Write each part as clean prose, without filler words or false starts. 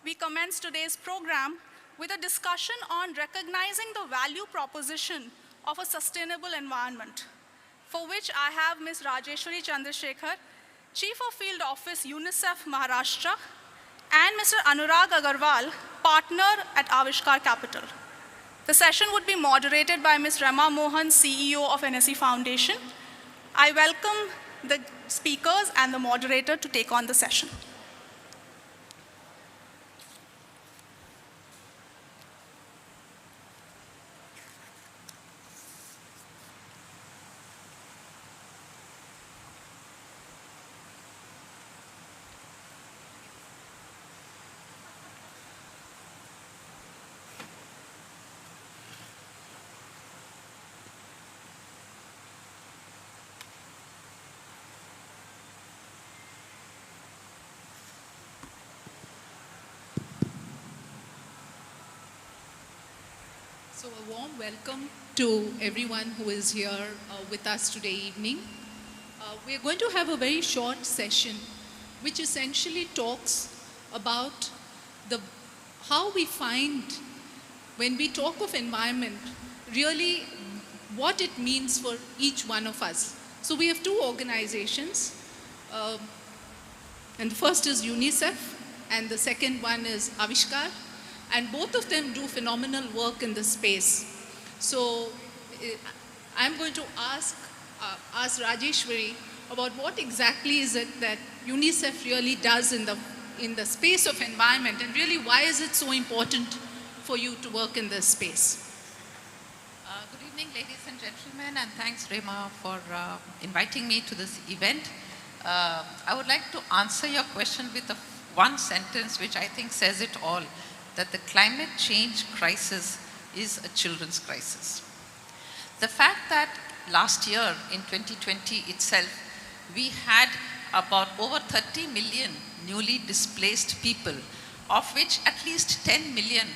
we commence today's program with a discussion on recognizing the value proposition of a sustainable environment, for which I have Ms. Rajeshwari Chandrasekhar, Chief of Field Office, UNICEF Maharashtra, and Mr. Anurag Agarwal, partner at Avishkar Capital. The session would be moderated by Ms. Rama Mohan, CEO of NSE Foundation. I welcome the speakers and the moderator to take on the session. So a warm welcome to everyone who is here with us today evening. We are going to have a very short session which essentially talks about how we find, when we talk of environment, really what it means for each one of us. So we have two organizations, and the first is UNICEF and the second one is Avishkar. And both of them do phenomenal work in this space. So I'm going to ask Rajeshwari about what exactly is it that UNICEF really does in the space of environment, and really why is it so important for you to work in this space? Good evening, ladies and gentlemen, and thanks, Rema, for inviting me to this event. I would like to answer your question with one sentence which I think says it all, that the climate change crisis is a children's crisis. The fact that last year in 2020 itself, we had about over 30 million newly displaced people, of which at least 10 million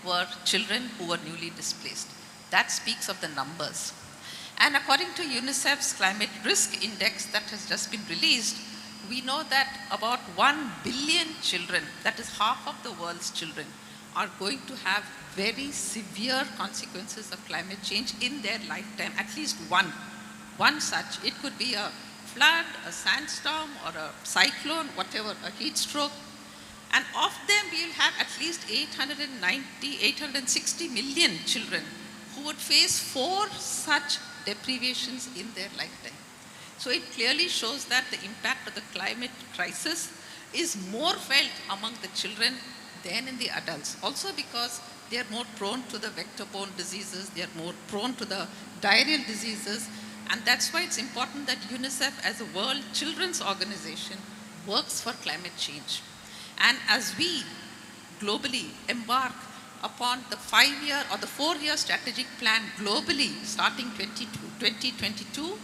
were children who were newly displaced. That speaks of the numbers. And according to UNICEF's Climate Risk Index that has just been released, we know that about 1 billion children, that is half of the world's children, are going to have very severe consequences of climate change in their lifetime, at least one such. It could be a flood, a sandstorm, or a cyclone, whatever, a heat stroke. And of them, we will have at least 860 million children who would face 4 such deprivations in their lifetime. So it clearly shows that the impact of the climate crisis is more felt among the children than in the adults. Also because they are more prone to the vector-borne diseases, they are more prone to the diarrheal diseases, and that's why it's important that UNICEF as a world children's organization works for climate change. And as we globally embark upon the 5-year or the 4-year strategic plan globally starting 2022,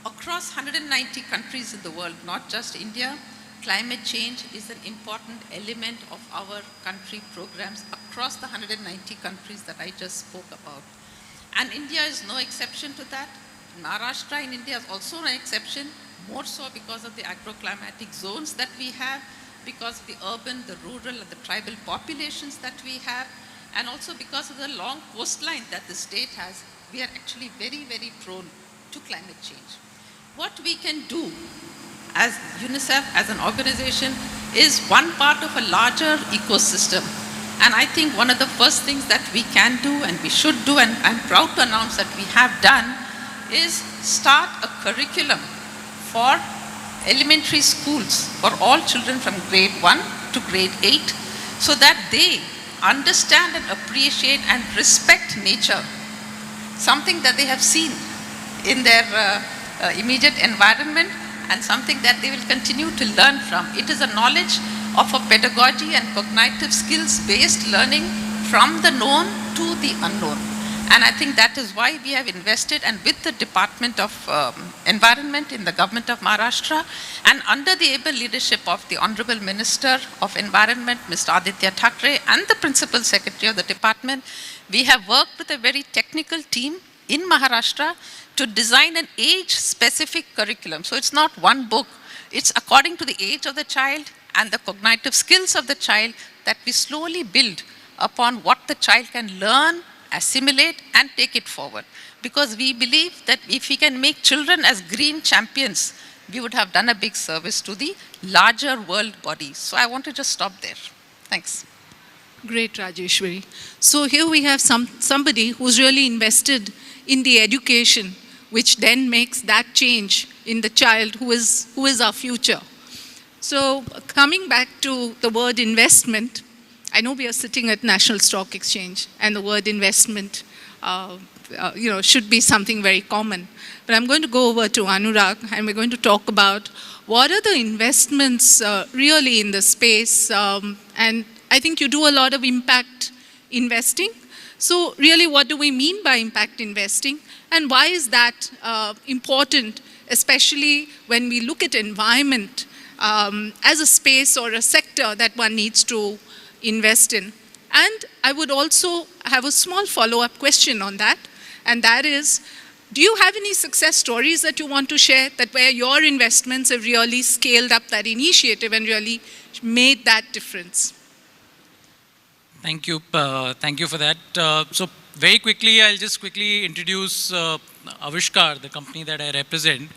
across 190 countries in the world, not just India, climate change is an important element of our country programs across the 190 countries that I just spoke about. And India is no exception to that. Maharashtra in India is also an exception, more so because of the agroclimatic zones that we have, because of the urban, the rural, and the tribal populations that we have, and also because of the long coastline that the state has. We are actually very, very prone to climate change. What we can do as UNICEF, as an organization, is one part of a larger ecosystem. And I think one of the first things that we can do and we should do, and I'm proud to announce that we have done, is start a curriculum for elementary schools for all children from grade 1 to grade 8, so that they understand and appreciate and respect nature, something that they have seen in their immediate environment, and something that they will continue to learn from. It is a knowledge of a pedagogy and cognitive skills-based learning from the known to the unknown. And I think that is why we have invested, and with the Department of Environment in the government of Maharashtra, and under the able leadership of the Honorable Minister of Environment, Mr. Aditya Thackeray, and the Principal Secretary of the department, we have worked with a very technical team in Maharashtra to design an age-specific curriculum. So it's not one book. It's according to the age of the child and the cognitive skills of the child that we slowly build upon what the child can learn, assimilate, and take it forward. Because we believe that if we can make children as green champions, we would have done a big service to the larger world body. So I want to just stop there. Thanks. Great, Rajeshwari. So here we have somebody who's really invested in the education, which then makes that change in the child who is our future. So coming back to the word investment, I know we are sitting at National Stock Exchange, and the word investment should be something very common. But I'm going to go over to Anurag, and we're going to talk about what are the investments really in the space. And I think you do a lot of impact investing. So really, what do we mean by impact investing? And why is that important, especially when we look at environment as a space or a sector that one needs to invest in? And I would also have a small follow-up question on that, and that is, do you have any success stories that you want to share that where your investments have really scaled up that initiative and really made that difference? Thank you. Thank you for that. So very quickly, I'll just quickly introduce Avishkar, the company that I represent.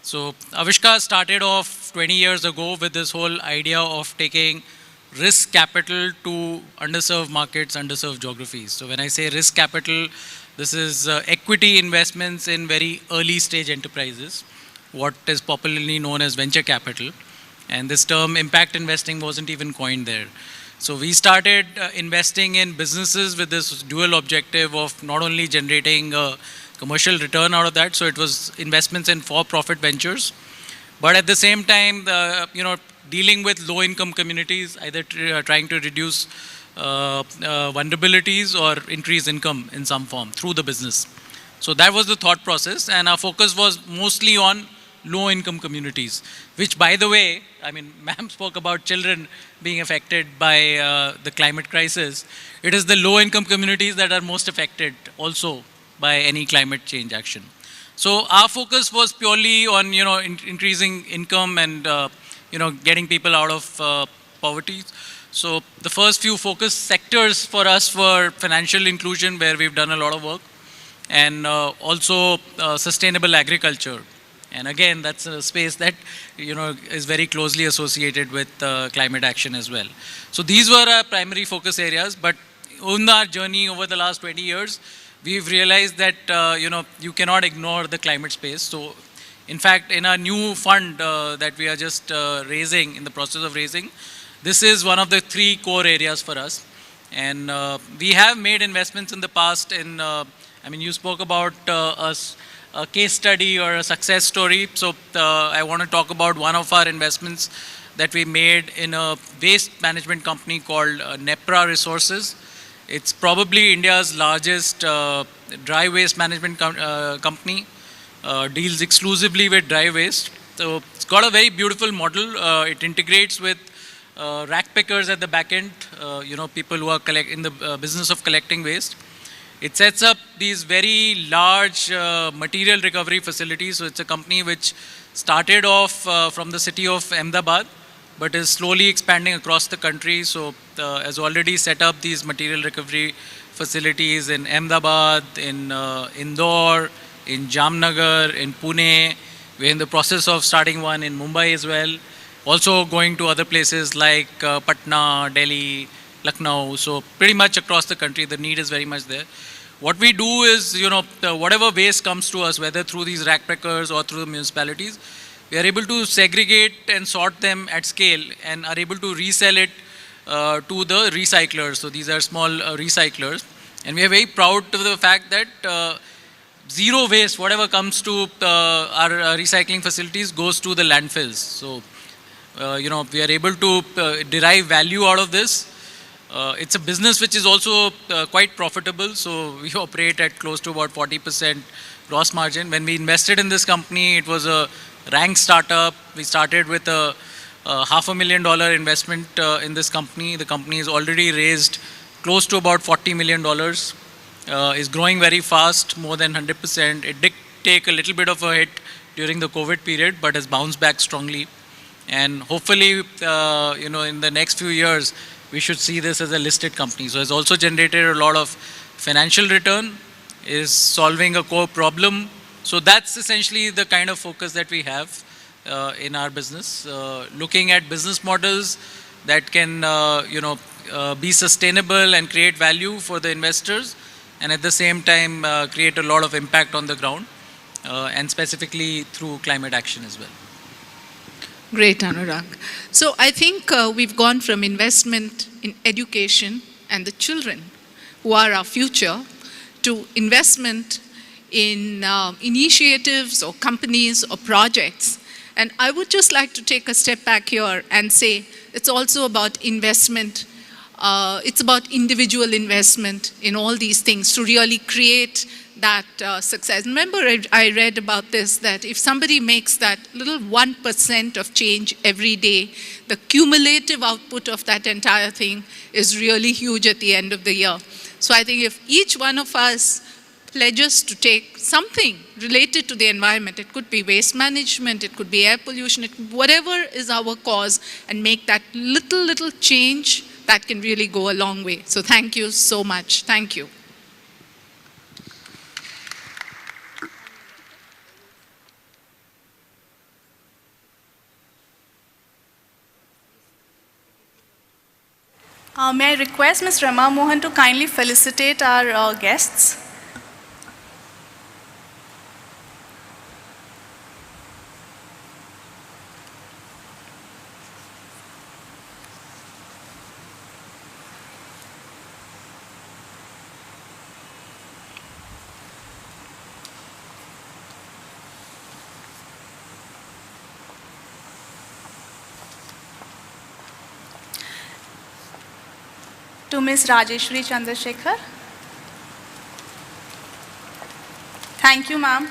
So Avishkar started off 20 years ago with this whole idea of taking risk capital to underserved markets, underserved geographies. So when I say risk capital, this is equity investments in very early stage enterprises, what is popularly known as venture capital. And this term impact investing wasn't even coined there. So we started investing in businesses with this dual objective of not only generating a commercial return out of that, so it was investments in for-profit ventures, but at the same time, dealing with low-income communities, either trying to reduce vulnerabilities or increase income in some form through the business. So that was the thought process, and our focus was mostly on low-income communities, which, by the way, I mean, ma'am spoke about children being affected by the climate crisis. It is the low-income communities that are most affected also by any climate change action. So our focus was purely on, increasing income and, getting people out of poverty. So the first few focus sectors for us were financial inclusion, where we've done a lot of work, and also sustainable agriculture. And again, that's a space that, is very closely associated with climate action as well. So these were our primary focus areas, but on our journey over the last 20 years, we've realized that, you cannot ignore the climate space. So in fact, in our new fund that we are just raising, in the process of raising, this is one of the 3 core areas for us. And we have made investments in the past in, you spoke about a case study or a success story. So I want to talk about one of our investments that we made in a waste management company called Nepra Resources. It's probably India's largest dry waste management company, deals exclusively with dry waste. So it's got a very beautiful model. It integrates with rack pickers at the back end, people who are in the business of collecting waste. It sets up these very large material recovery facilities. So it's a company which started off from the city of Ahmedabad, but is slowly expanding across the country. So has already set up these material recovery facilities in Ahmedabad, in Indore, in Jamnagar, in Pune. We're in the process of starting one in Mumbai as well. Also going to other places like Patna, Delhi, Lucknow. So pretty much across the country, the need is very much there. What we do is, whatever waste comes to us, whether through these rack pickers or through the municipalities, we are able to segregate and sort them at scale and are able to resell it to the recyclers. So these are small recyclers. And we are very proud to the fact that zero waste, whatever comes to our recycling facilities, goes to the landfills. So, we are able to derive value out of this. It's a business which is also quite profitable. So we operate at close to about 40% gross margin. When we invested in this company, it was a ranked startup. We started with a $500,000 investment in this company. The company has already raised close to about $40 million. Is growing very fast, more than 100%. It did take a little bit of a hit during the COVID period, but has bounced back strongly. And hopefully, in the next few years, we should see this as a listed company. So it's also generated a lot of financial return, is solving a core problem. So that's essentially the kind of focus that we have in our business, looking at business models that can be sustainable and create value for the investors, and at the same time create a lot of impact on the ground, and specifically through climate action as well. Great, Anurag. So I think we've gone from investment in education and the children who are our future to investment in initiatives or companies or projects. And I would just like to take a step back here and say it's also about investment. It's about individual investment in all these things to really create that success. Remember, I read about this, that if somebody makes that little 1% of change every day, the cumulative output of that entire thing is really huge at the end of the year. So I think if each one of us pledges to take something related to the environment, it could be waste management, it could be air pollution, whatever is our cause, and make that little change, that can really go a long way. So thank you so much. Thank you. May I request Ms. Rama Mohan to kindly felicitate our guests. To Ms. Rajeshwari Chandrasekhar. Thank you, ma'am.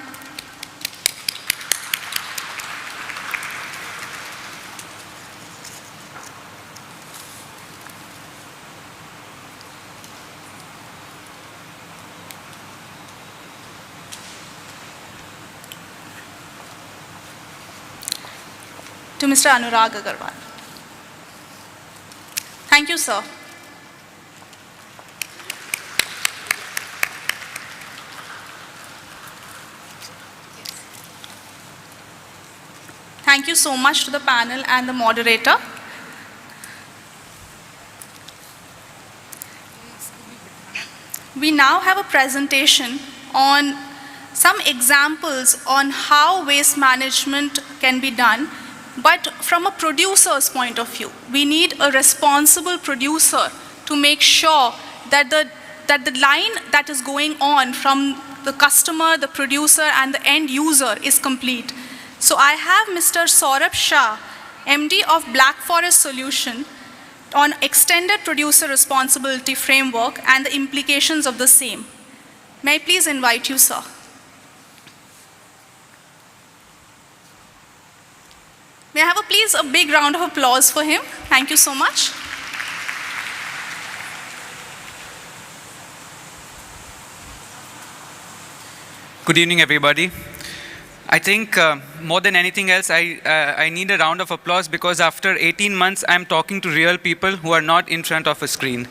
To Mr. Anurag Agarwal. Thank you, sir. Thank you so much to the panel and the moderator. We now have a presentation on some examples on how waste management can be done, but from a producer's point of view. We need a responsible producer to make sure that the line that is going on from the customer, the producer, and the end user is complete. So I have Mr. Saurabh Shah, MD of Black Forest Solution, on extended producer responsibility framework and the implications of the same. May I please invite you, sir? May I have please a big round of applause for him? Thank you so much. Good evening, everybody. I think more than anything else, I need a round of applause because after 18 months, I'm talking to real people who are not in front of a screen,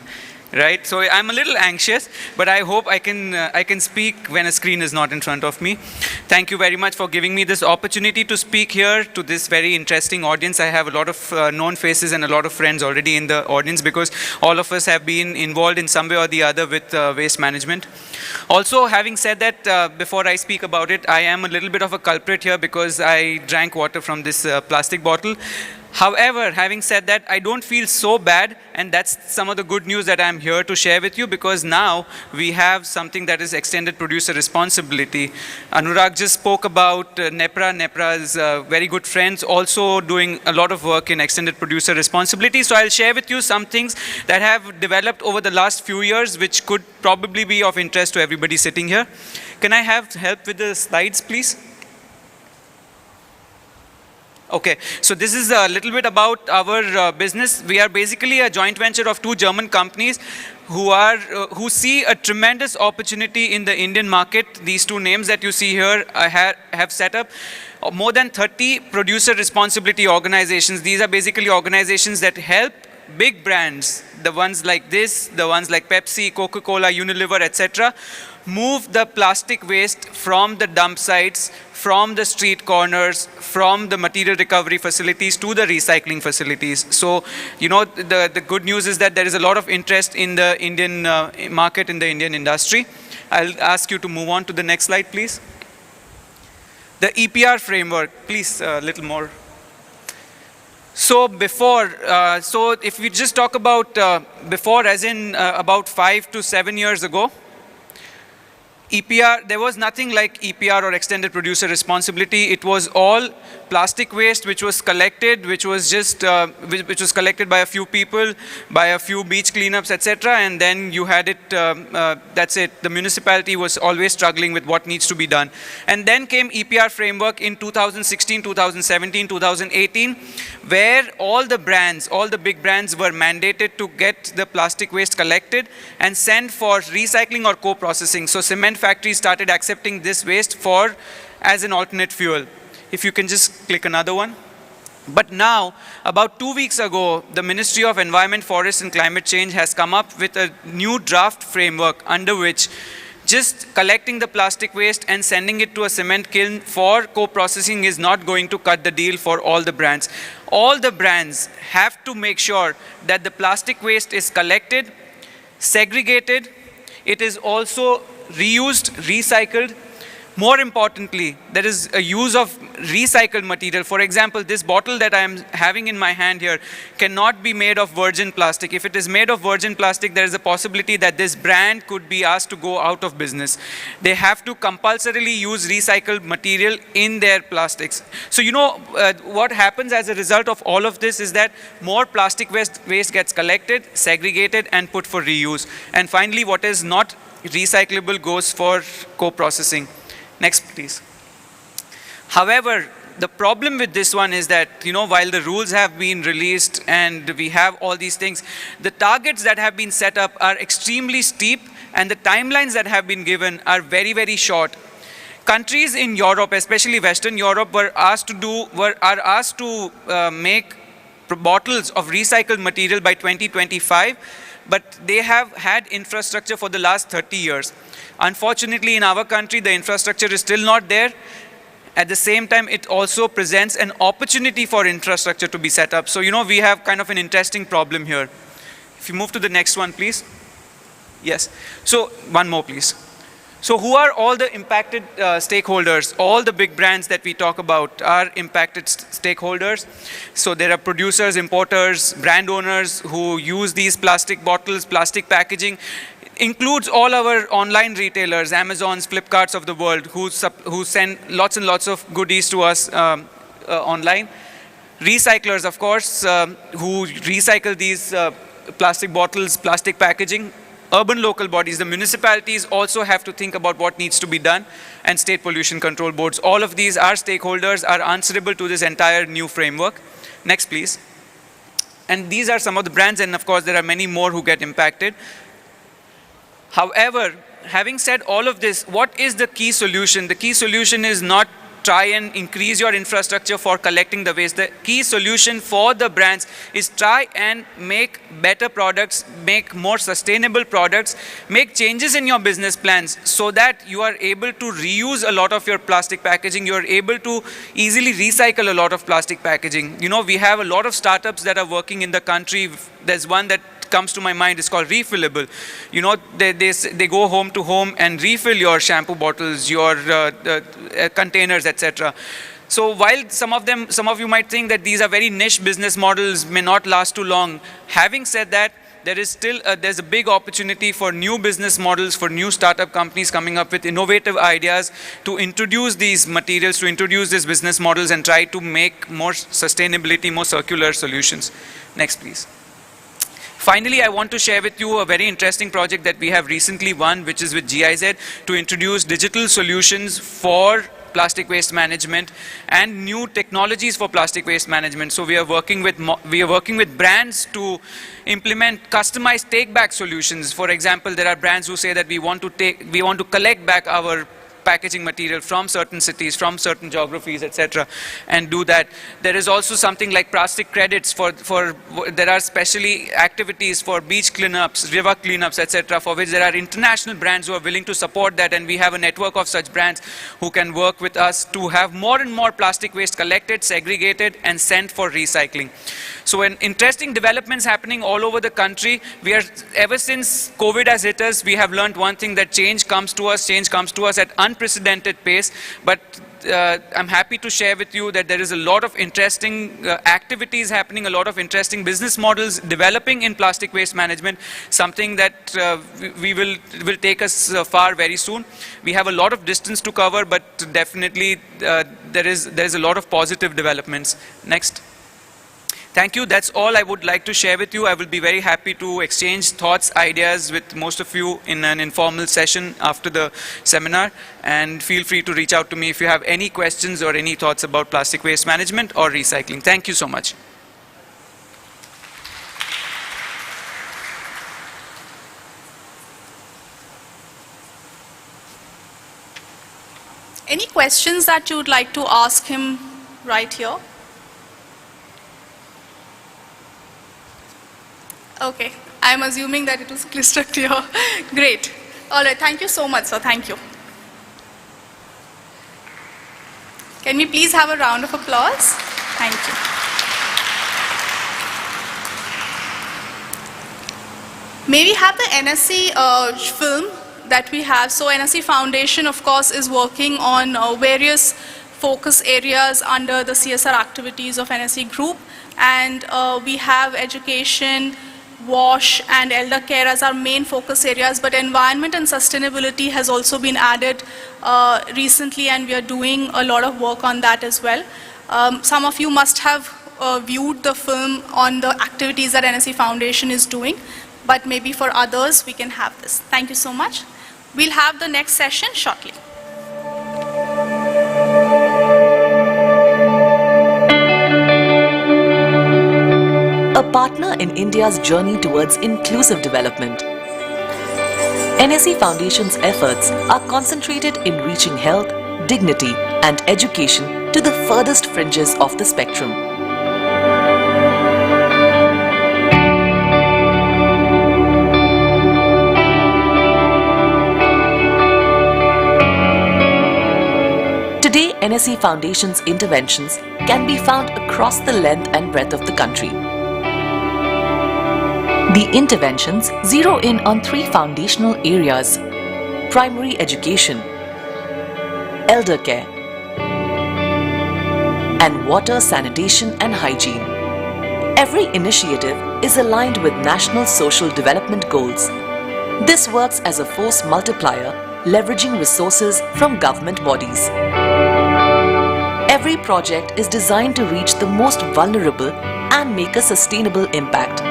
right? So I'm a little anxious, but I hope I can speak when a screen is not in front of me. Thank you very much for giving me this opportunity to speak here to this very interesting audience. I have a lot of known faces and a lot of friends already in the audience because all of us have been involved in some way or the other with waste management. Also, having said that, before I speak about it, I am a little bit of a culprit here because I drank water from this plastic bottle. However, having said that, I don't feel so bad, and that's some of the good news that I'm here to share with you, because now we have something that is extended producer responsibility. Anurag just spoke about NEPRA. NEPRA is very good friends, also doing a lot of work in extended producer responsibility. So I'll share with you some things that have developed over the last few years, which could probably be of interest to everybody sitting here. Can I have help with the slides, please? Okay, so this is a little bit about our business. We are basically a joint venture of two German companies who see a tremendous opportunity in the Indian market. These two names that you see here have set up more than 30 producer responsibility organizations. These are basically organizations that help big brands, the ones like this, the ones like Pepsi, Coca-Cola, Unilever, etc., move the plastic waste from the dump sites, from the street corners, from the material recovery facilities to the recycling facilities. So, you know, the good news is that there is a lot of interest in the Indian market, in the Indian industry. I'll ask you to move on to the next slide, please. The EPR framework, please, a little more. So before, so if we just talk about before, as in about 5 to 7 years ago, EPR, there was nothing like EPR or extended producer responsibility. It was all plastic waste which was collected, which was just, which was collected by a few people, by a few beach cleanups, etc. And then you had it, that's it. The municipality was always struggling with what needs to be done. And then came EPR framework in 2016, 2017, 2018, where all the brands, all the big brands were mandated to get the plastic waste collected and sent for recycling or co-processing. So cement factories started accepting this waste for as an alternate fuel. If you can just click another one. But now, about 2 weeks ago, the Ministry of Environment, Forest and Climate Change has come up with a new draft framework under which just collecting the plastic waste and sending it to a cement kiln for co-processing is not going to cut the deal for all the brands. All the brands have to make sure that the plastic waste is collected, segregated, it is also reused, recycled. More importantly, there is a use of recycled material. For example, this bottle that I am having in my hand here cannot be made of virgin plastic. If it is made of virgin plastic, there is a possibility that this brand could be asked to go out of business. They have to compulsorily use recycled material in their plastics. So you know, what happens as a result of all of this is that more plastic waste gets collected, segregated, and put for reuse. And finally, what is not recyclable goes for co-processing. Next, please. However, the problem with this one is that, you know, while the rules have been released and we have all these things, the targets that have been set up are extremely steep and the timelines that have been given are very, very short. Countries in Europe, especially Western Europe, are asked to make bottles of recycled material by 2025, but they have had infrastructure for the last 30 years. Unfortunately, in our country, the infrastructure is still not there. At the same time, it also presents an opportunity for infrastructure to be set up. So, you know, we have kind of an interesting problem here. If you move to the next one, please. Yes. So, one more, please. So, who are all the impacted stakeholders? All the big brands that we talk about are impacted stakeholders. So, there are producers, importers, brand owners who use these plastic bottles, plastic packaging. Includes all our online retailers, Amazons, Flipkarts of the world, who send lots and lots of goodies to us online. Recyclers, of course, who recycle these plastic bottles, plastic packaging. Urban local bodies, the municipalities also have to think about what needs to be done, and state pollution control boards. All of these are stakeholders, are answerable to this entire new framework. Next, please. And these are some of the brands, and of course, there are many more who get impacted. However, having said all of this, what is the key solution? The key solution is not try and increase your infrastructure for collecting the waste. The key solution for the brands is try and make better products, make more sustainable products, make changes in your business plans so that you are able to reuse a lot of your plastic packaging, you are able to easily recycle a lot of plastic packaging. You know, we have a lot of startups that are working in the country. There's one that comes to my mind is called Refillable. You know, they go home to home and refill your shampoo bottles, your containers, etc. So while some of you might think that these are very niche business models, may not last too long, having said that, there is still there's a big opportunity for new business models, for new startup companies coming up with innovative ideas to introduce these materials, to introduce these business models and try to make more sustainability, more circular solutions. Next, please. Finally, I want to share with you a very interesting project that we have recently won, which is with GIZ, to introduce digital solutions for plastic waste management and new technologies for plastic waste management. So we are working with brands to implement customized take-back solutions. For example, there are brands who say that we want to collect back our packaging material from certain cities, from certain geographies, etc., and do that. There is also something like plastic credits there are specially activities for beach cleanups, river cleanups, etc., for which there are international brands who are willing to support that, and we have a network of such brands who can work with us to have more and more plastic waste collected, segregated, and sent for recycling. So when interesting developments happening all over the country, ever since COVID has hit us, we have learned one thing, that change comes to us at unprecedented pace. But I'm happy to share with you that there is a lot of interesting activities happening, a lot of interesting business models developing in plastic waste management, something that will take us far very soon. We have a lot of distance to cover, but definitely there is a lot of positive developments. Next. Thank you. That's all I would like to share with you. I will be very happy to exchange thoughts, ideas with most of you in an informal session after the seminar. And feel free to reach out to me if you have any questions or any thoughts about plastic waste management or recycling. Thank you so much. Any questions that you would like to ask him right here? Okay, I'm assuming that it was crystal clear. Great. All right, thank you so much, sir. Thank you. Can we please have a round of applause? Thank you. May we have the NSE film that we have? So NSE Foundation, of course, is working on various focus areas under the CSR activities of NSE Group. And we have education, WASH and elder care as our main focus areas, but environment and sustainability has also been added recently, and we are doing a lot of work on that as well. Some of you must have viewed the film on the activities that NSE Foundation is doing, but maybe for others we can have this. Thank you so much. We'll have the next session shortly. A partner in India's journey towards inclusive development. NSE Foundation's efforts are concentrated in reaching health, dignity, and education to the furthest fringes of the spectrum. Today, NSE Foundation's interventions can be found across the length and breadth of the country. The interventions zero in on three foundational areas: primary education, elder care, and water, sanitation and hygiene. Every initiative is aligned with national social development goals. This works as a force multiplier, leveraging resources from government bodies. Every project is designed to reach the most vulnerable and make a sustainable impact.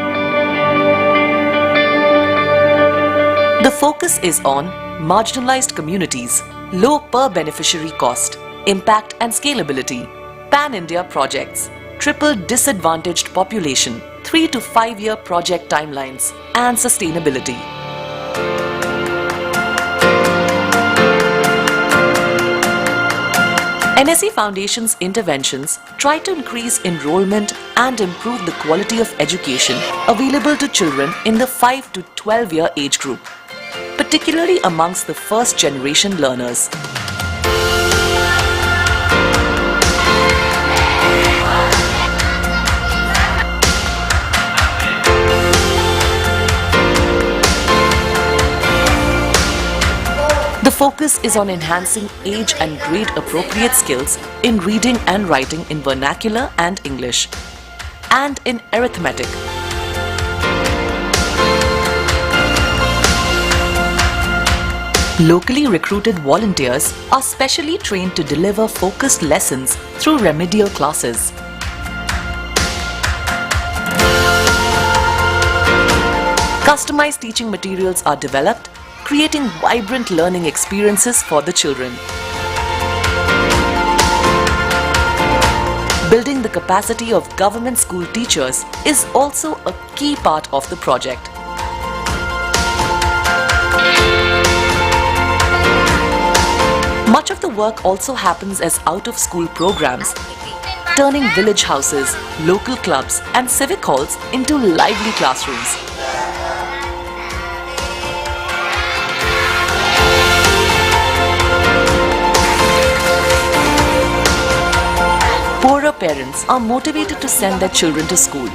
The focus is on marginalized communities, low per beneficiary cost, impact and scalability, pan-India projects, triple disadvantaged population, 3 to 5 year project timelines, and sustainability. NSE Foundation's interventions try to increase enrollment and improve the quality of education available to children in the 5 to 12 year age group, particularly amongst the first generation learners. The focus is on enhancing age and grade appropriate skills in reading and writing in vernacular and English, and in arithmetic. Locally recruited volunteers are specially trained to deliver focused lessons through remedial classes. Customized teaching materials are developed, creating vibrant learning experiences for the children. Building the capacity of government school teachers is also a key part of the project. work also happens as out-of-school programs, turning village houses, local clubs and civic halls into lively classrooms. Poorer parents are motivated to send their children to school.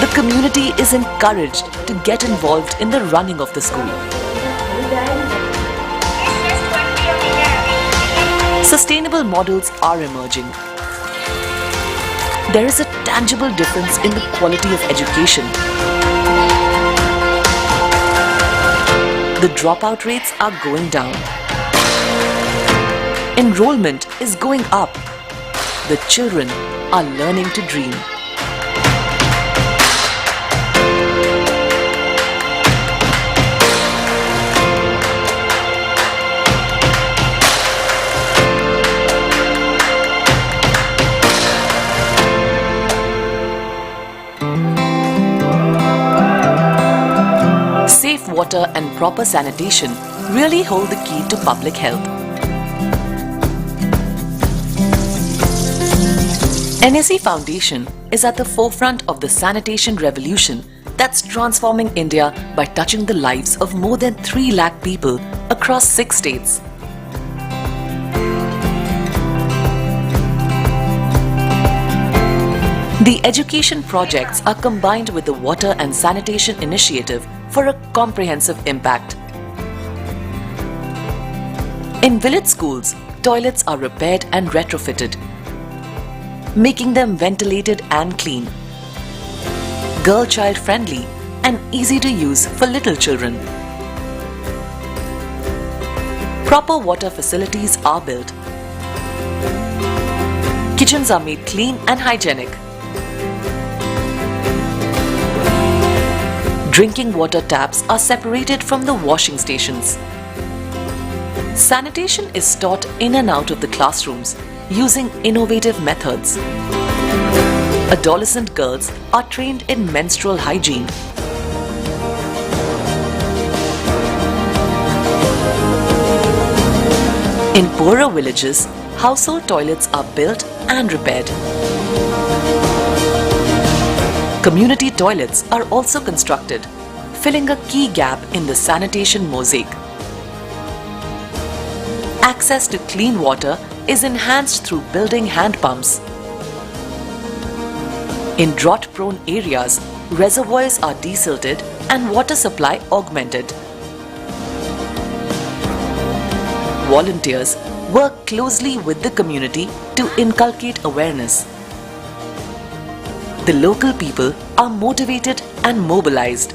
The community is encouraged to get involved in the running of the school. Sustainable models are emerging. There is a tangible difference in the quality of education. The dropout rates are going down. Enrollment is going up. The children are learning to dream. Safe water and proper sanitation really hold the key to public health. NSE Foundation is at the forefront of the sanitation revolution that's transforming India by touching the lives of more than 3 lakh people across 6 states. The education projects are combined with the Water and Sanitation Initiative for a comprehensive impact. In village schools, toilets are repaired and retrofitted, making them ventilated and clean, girl-child friendly and easy to use for little children. Proper water facilities are built. Kitchens are made clean and hygienic. Drinking water taps are separated from the washing stations. Sanitation is taught in and out of the classrooms using innovative methods. Adolescent girls are trained in menstrual hygiene. In poorer villages, household toilets are built and repaired. Community toilets are also constructed, filling a key gap in the sanitation mosaic. Access to clean water is enhanced through building hand pumps. In drought-prone areas, reservoirs are desilted and water supply augmented. Volunteers work closely with the community to inculcate awareness. The local people are motivated and mobilized.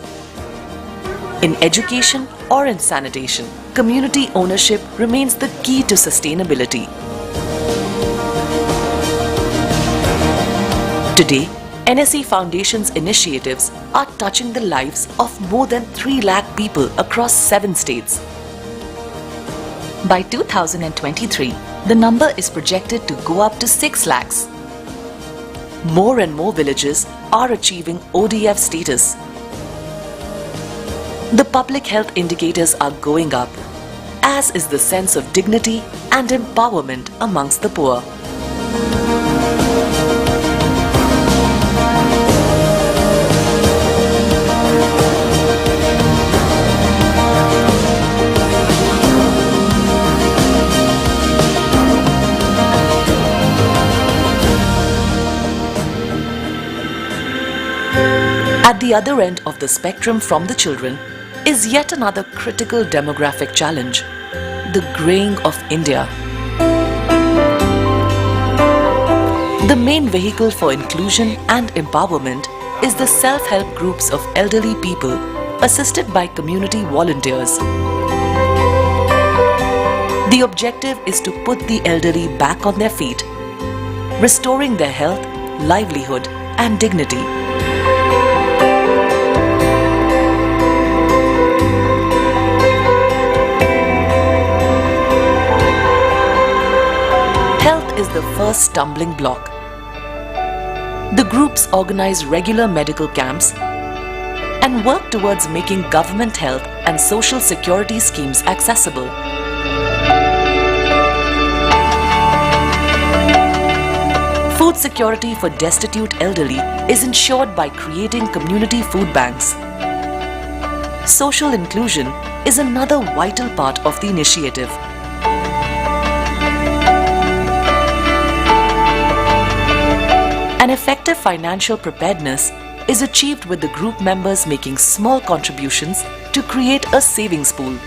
In education or in sanitation, community ownership remains the key to sustainability. Today, NSE Foundation's initiatives are touching the lives of more than 3 lakh people across 7 states. By 2023, the number is projected to go up to 6 lakhs. More and more villages are achieving ODF status. The public health indicators are going up, as is the sense of dignity and empowerment amongst the poor. At the other end of the spectrum from the children is yet another critical demographic challenge, the graying of India. The main vehicle for inclusion and empowerment is the self-help groups of elderly people assisted by community volunteers. The objective is to put the elderly back on their feet, restoring their health, livelihood and dignity. Health is the first stumbling block. The groups organize regular medical camps, and work towards making government health and social security schemes accessible. Food security for destitute elderly is ensured by creating community food banks. Social inclusion is another vital part of the initiative. An effective financial preparedness is achieved with the group members making small contributions to create a savings pool.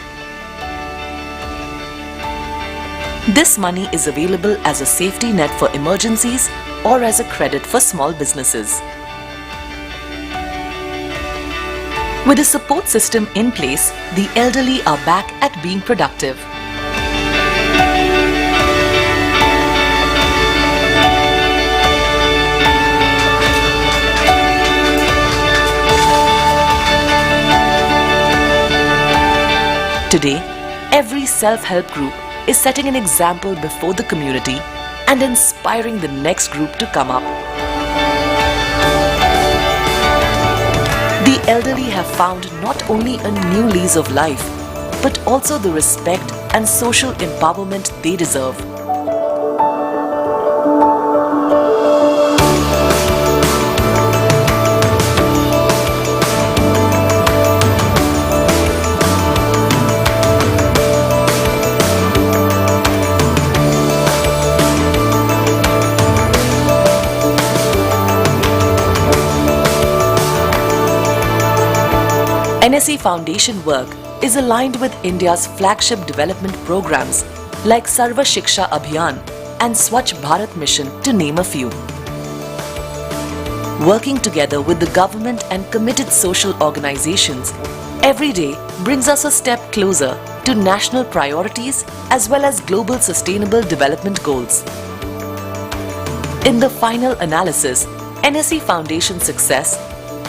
This money is available as a safety net for emergencies or as a credit for small businesses. With a support system in place, the elderly are back at being productive. Today, every self-help group is setting an example before the community and inspiring the next group to come up. The elderly have found not only a new lease of life, but also the respect and social empowerment they deserve. NSE Foundation work is aligned with India's flagship development programs like Sarva Shiksha Abhiyan and Swachh Bharat Mission, to name a few. Working together with the government and committed social organizations, every day brings us a step closer to national priorities as well as global sustainable development goals. In the final analysis, NSE Foundation success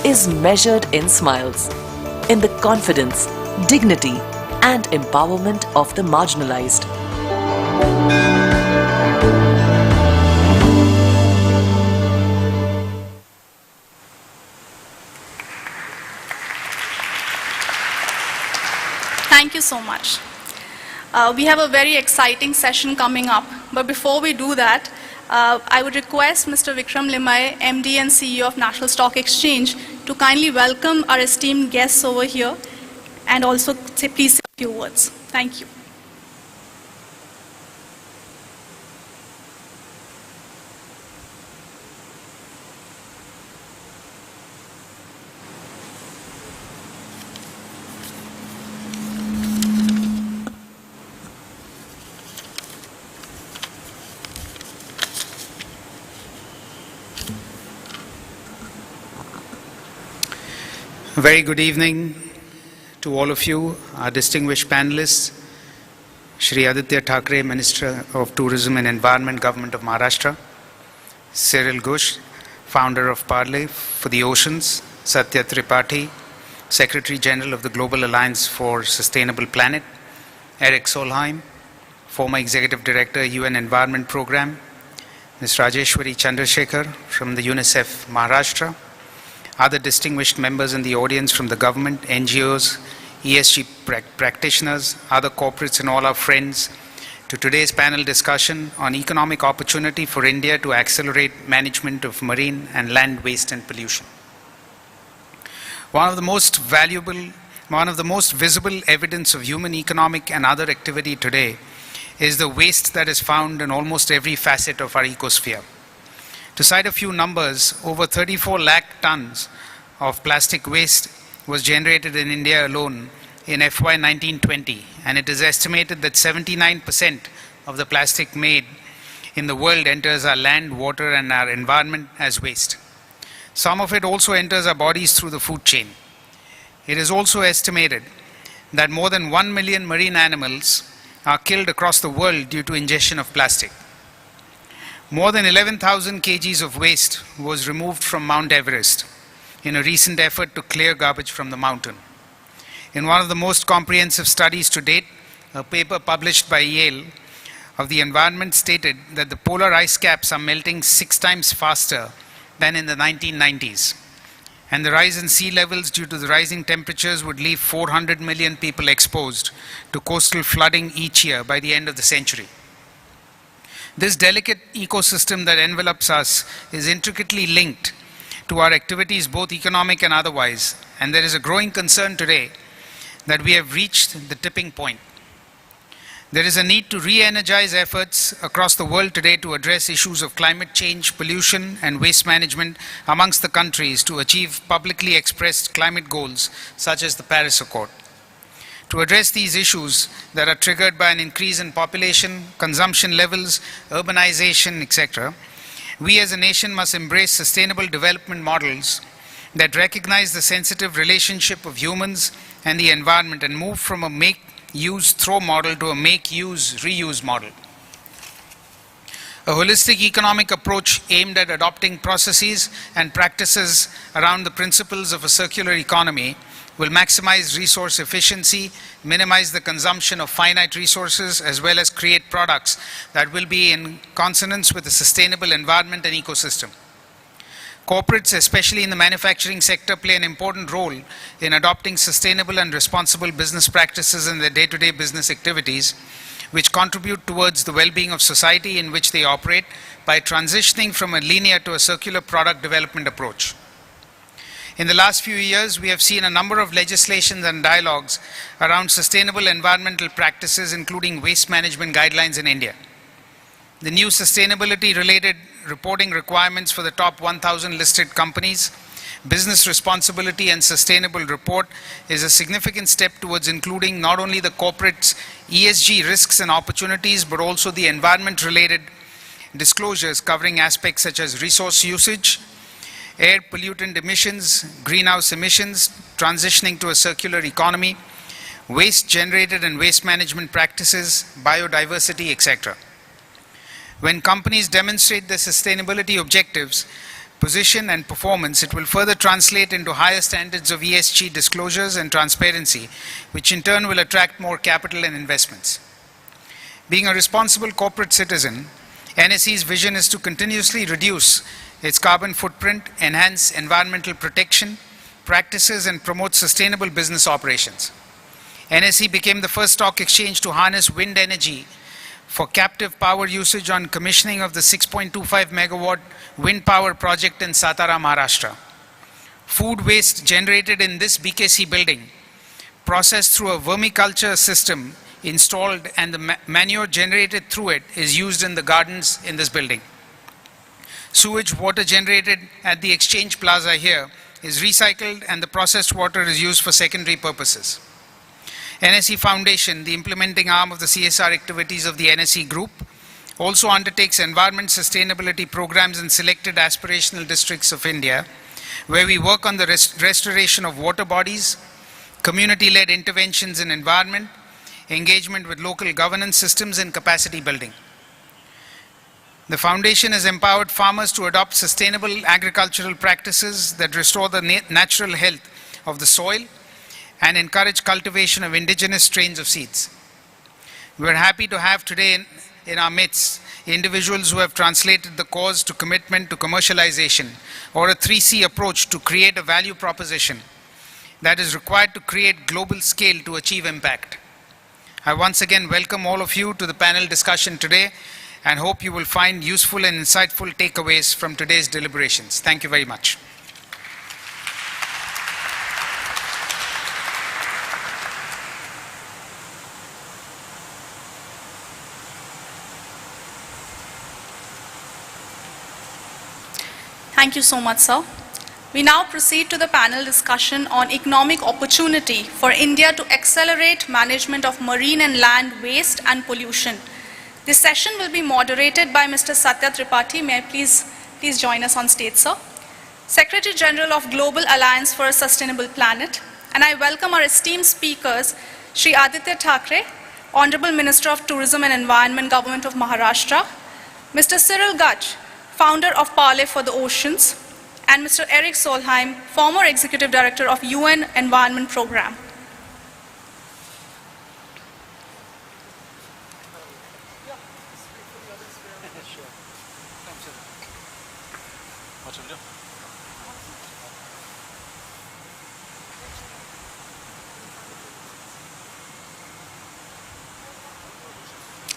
is measured in smiles, in the confidence, dignity, and empowerment of the marginalized. Thank you so much. We have a very exciting session coming up, but before we do that, I would request Mr. Vikram Limai, MD and CEO of National Stock Exchange, to kindly welcome our esteemed guests over here and also please say a few words. Thank you. Very good evening to all of you, our distinguished panelists, Shri Aditya Thackeray, Minister of Tourism and Environment, Government of Maharashtra, Cyril Ghosh, founder of Parley for the Oceans, Satya Tripathi, Secretary General of the Global Alliance for Sustainable Planet, Eric Solheim, former Executive Director, UN Environment Program, Ms. Rajeshwari Chandrasekhar from the UNICEF Maharashtra, other distinguished members in the audience from the government, NGOs, ESG practitioners, other corporates, and all our friends, to today's panel discussion on economic opportunity for India to accelerate management of marine and land waste and pollution. One of the most visible evidence of human economic and other activity today is the waste that is found in almost every facet of our ecosphere. To cite a few numbers, over 34 lakh tons of plastic waste was generated in India alone in FY 1920, and it is estimated that 79% of the plastic made in the world enters our land, water, and our environment as waste. Some of it also enters our bodies through the food chain. It is also estimated that more than 1 million marine animals are killed across the world due to ingestion of plastic. More than 11,000 kgs of waste was removed from Mount Everest in a recent effort to clear garbage from the mountain. In one of the most comprehensive studies to date, a paper published by Yale of the environment stated that the polar ice caps are melting 6 times faster than in the 1990s. and the rise in sea levels due to the rising temperatures would leave 400 million people exposed to coastal flooding each year by the end of the century. This delicate ecosystem that envelops us is intricately linked to our activities, both economic and otherwise, and there is a growing concern today that we have reached the tipping point. There is a need to re-energize efforts across the world today to address issues of climate change, pollution, and waste management amongst the countries to achieve publicly expressed climate goals such as the Paris Accord. To address these issues that are triggered by an increase in population, consumption levels, urbanization, etc., we as a nation must embrace sustainable development models that recognize the sensitive relationship of humans and the environment and move from a make, use, throw model to a make, use, reuse model. A holistic economic approach aimed at adopting processes and practices around the principles of a circular economy will maximize resource efficiency, minimize the consumption of finite resources, as well as create products that will be in consonance with a sustainable environment and ecosystem. Corporates, especially in the manufacturing sector, play an important role in adopting sustainable and responsible business practices in their day-to-day business activities, which contribute towards the well-being of society in which they operate by transitioning from a linear to a circular product development approach. In the last few years, we have seen a number of legislations and dialogues around sustainable environmental practices, including waste management guidelines in India. The new sustainability-related reporting requirements for the top 1,000 listed companies, business responsibility and sustainable report is a significant step towards including not only the corporate's ESG risks and opportunities, but also the environment-related disclosures covering aspects such as resource usage, air pollutant emissions, greenhouse emissions, transitioning to a circular economy, waste generated and waste management practices, biodiversity, etc. When companies demonstrate their sustainability objectives, position and performance, it will further translate into higher standards of ESG disclosures and transparency, which in turn will attract more capital and investments. Being a responsible corporate citizen, NSE's vision is to continuously reduce its carbon footprint, enhance environmental protection practices, and promote sustainable business operations. NSE became the first stock exchange to harness wind energy for captive power usage on commissioning of the 6.25 megawatt wind power project in Satara, Maharashtra. Food waste generated in this BKC building, processed through a vermiculture system installed, and the manure generated through it is used in the gardens in this building. Sewage water generated at the exchange plaza here is recycled, and the processed water is used for secondary purposes. NSE Foundation, the implementing arm of the CSR activities of the NSE Group, also undertakes environment sustainability programs in selected aspirational districts of India, where we work on the restoration of water bodies, community-led interventions in environment, engagement with local governance systems, and capacity building. The Foundation has empowered farmers to adopt sustainable agricultural practices that restore the natural health of the soil and encourage cultivation of indigenous strains of seeds. We are happy to have today in our midst individuals who have translated the cause to commitment to commercialization, or a 3C approach to create a value proposition that is required to create global scale to achieve impact. I once again welcome all of you to the panel discussion today and hope you will find useful and insightful takeaways from today's deliberations. Thank you very much. Thank you so much, sir. We now proceed to the panel discussion on economic opportunity for India to accelerate management of marine and land waste and pollution. This session will be moderated by Mr. Satya Tripathi. May I please join us on stage, sir? Secretary General of Global Alliance for a Sustainable Planet. And I welcome our esteemed speakers, Shri Aditya Thackeray, Honorable Minister of Tourism and Environment, Government of Maharashtra, Mr. Cyril Gach, founder of Parley for the Oceans, and Mr. Eric Solheim, former Executive Director of UN Environment Program.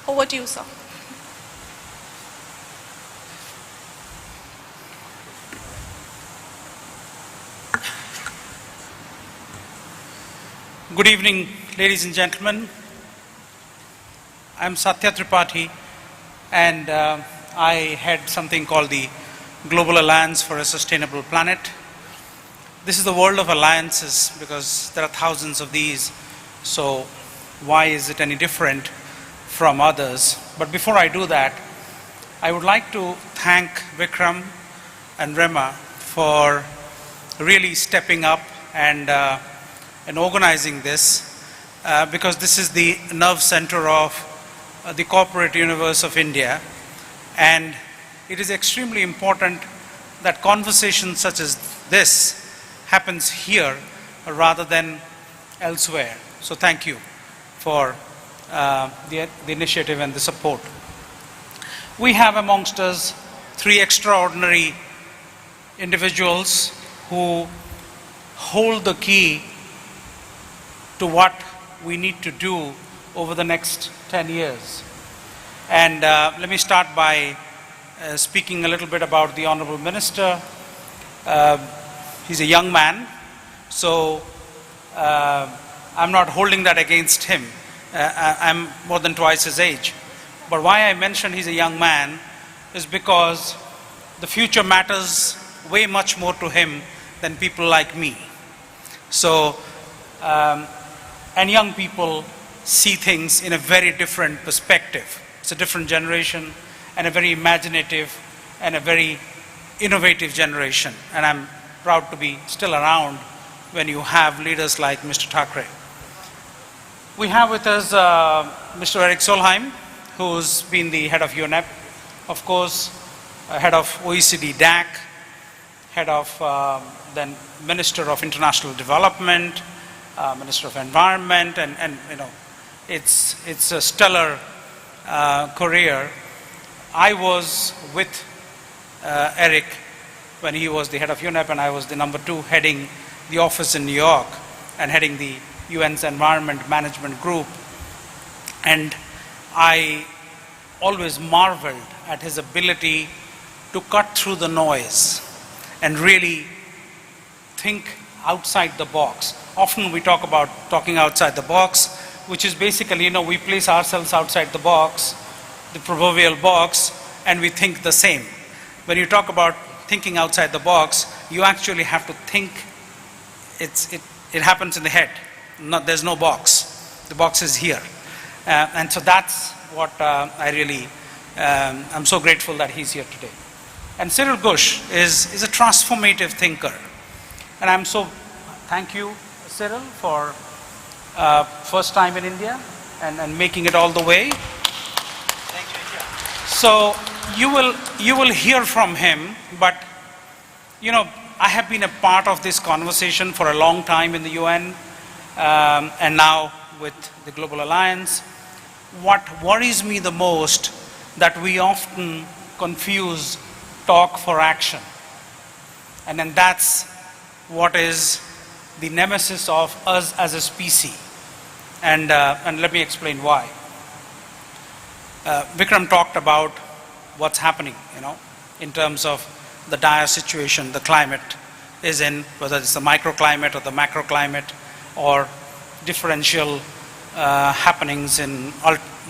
Over to you, sir. Good evening, ladies and gentlemen. I'm Satya Tripathi, and I head something called the Global Alliance for a Sustainable Planet. This is the world of alliances because there are thousands of these, so why is it any different from others? But before I do that, I would like to thank Vikram and Rema for really stepping up and organizing this because this is the nerve center of the corporate universe of India, and it is extremely important that conversations such as this happens here rather than elsewhere. So thank you for the initiative and the support. We have amongst us three extraordinary individuals who hold the key to what we need to do over the next 10 years. And let me start by speaking a little bit about the Honorable Minister. He's a young man, so I'm not holding that against him. I'm more than twice his age. But why I mentioned he's a young man is because the future matters way much more to him than people like me. So, and young people see things in a very different perspective. It's a different generation and a very imaginative and a very innovative generation. And I'm proud to be still around when you have leaders like Mr. Thackeray. We have with us Mr. Eric Solheim, who's been the head of UNEP, of course, head of OECD DAC, head of then Minister of International Development, Minister of Environment, and you know, it's a stellar career. I was with Eric when he was the head of UNEP, and I was the number 2 heading the office in New York and heading the UN's Environment Management Group. And I always marveled at his ability to cut through the noise and really think outside the box. Often we talk about talking outside the box, which is basically, you know, we place ourselves outside the box, the proverbial box, and we think the same. When you talk about thinking outside the box, you actually have to think. It happens in the head. There's no box. The box is here. And so that's what I really, I'm so grateful that he's here today. And Cyril Ghosh is a transformative thinker. And I'm so, thank you, Cyril, for first time in India and making it all the way. Thank you. So you will hear from him, but you know, I have been a part of this conversation for a long time in the UN and now with the Global Alliance. What worries me the most that we often confuse talk for action. And then that's what is the nemesis of us as a species. And let me explain why. Vikram talked about what's happening, you know, in terms of the dire situation the climate is in, whether it's the microclimate or the macroclimate or differential happenings in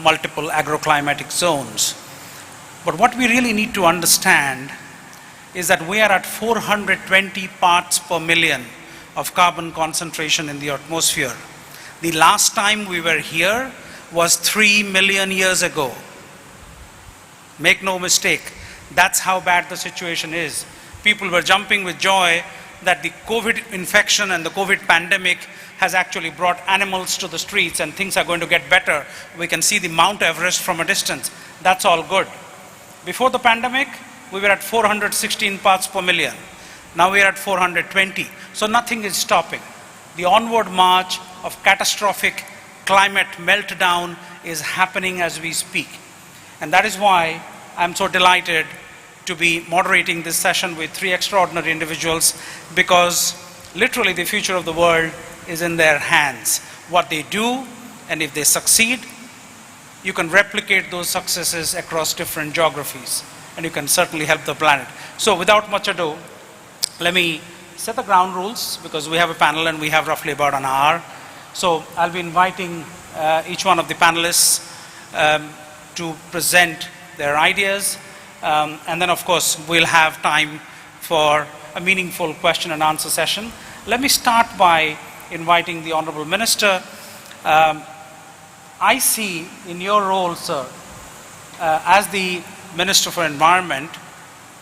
multiple agroclimatic zones. But what we really need to understand is that we are at 420 parts per million of carbon concentration in the atmosphere. The last time we were here was 3 million years ago. Make no mistake, that's how bad the situation is. People were jumping with joy that the COVID infection and the COVID pandemic has actually brought animals to the streets and things are going to get better. We can see the Mount Everest from a distance. That's all good. Before the pandemic, we were at 416 parts per million. Now we are at 420. So nothing is stopping. The onward march of catastrophic climate meltdown is happening as we speak. And that is why I'm so delighted to be moderating this session with 3 extraordinary individuals, because literally the future of the world is in their hands. What they do, and if they succeed, you can replicate those successes across different geographies, and you can certainly help the planet. So without much ado, let me set the ground rules, because we have a panel and we have roughly about an hour. So I'll be inviting each one of the panelists to present their ideas, and then of course we'll have time for a meaningful question and answer session. Let me start by inviting the Honorable Minister. I see in your role, sir, as the Minister for Environment,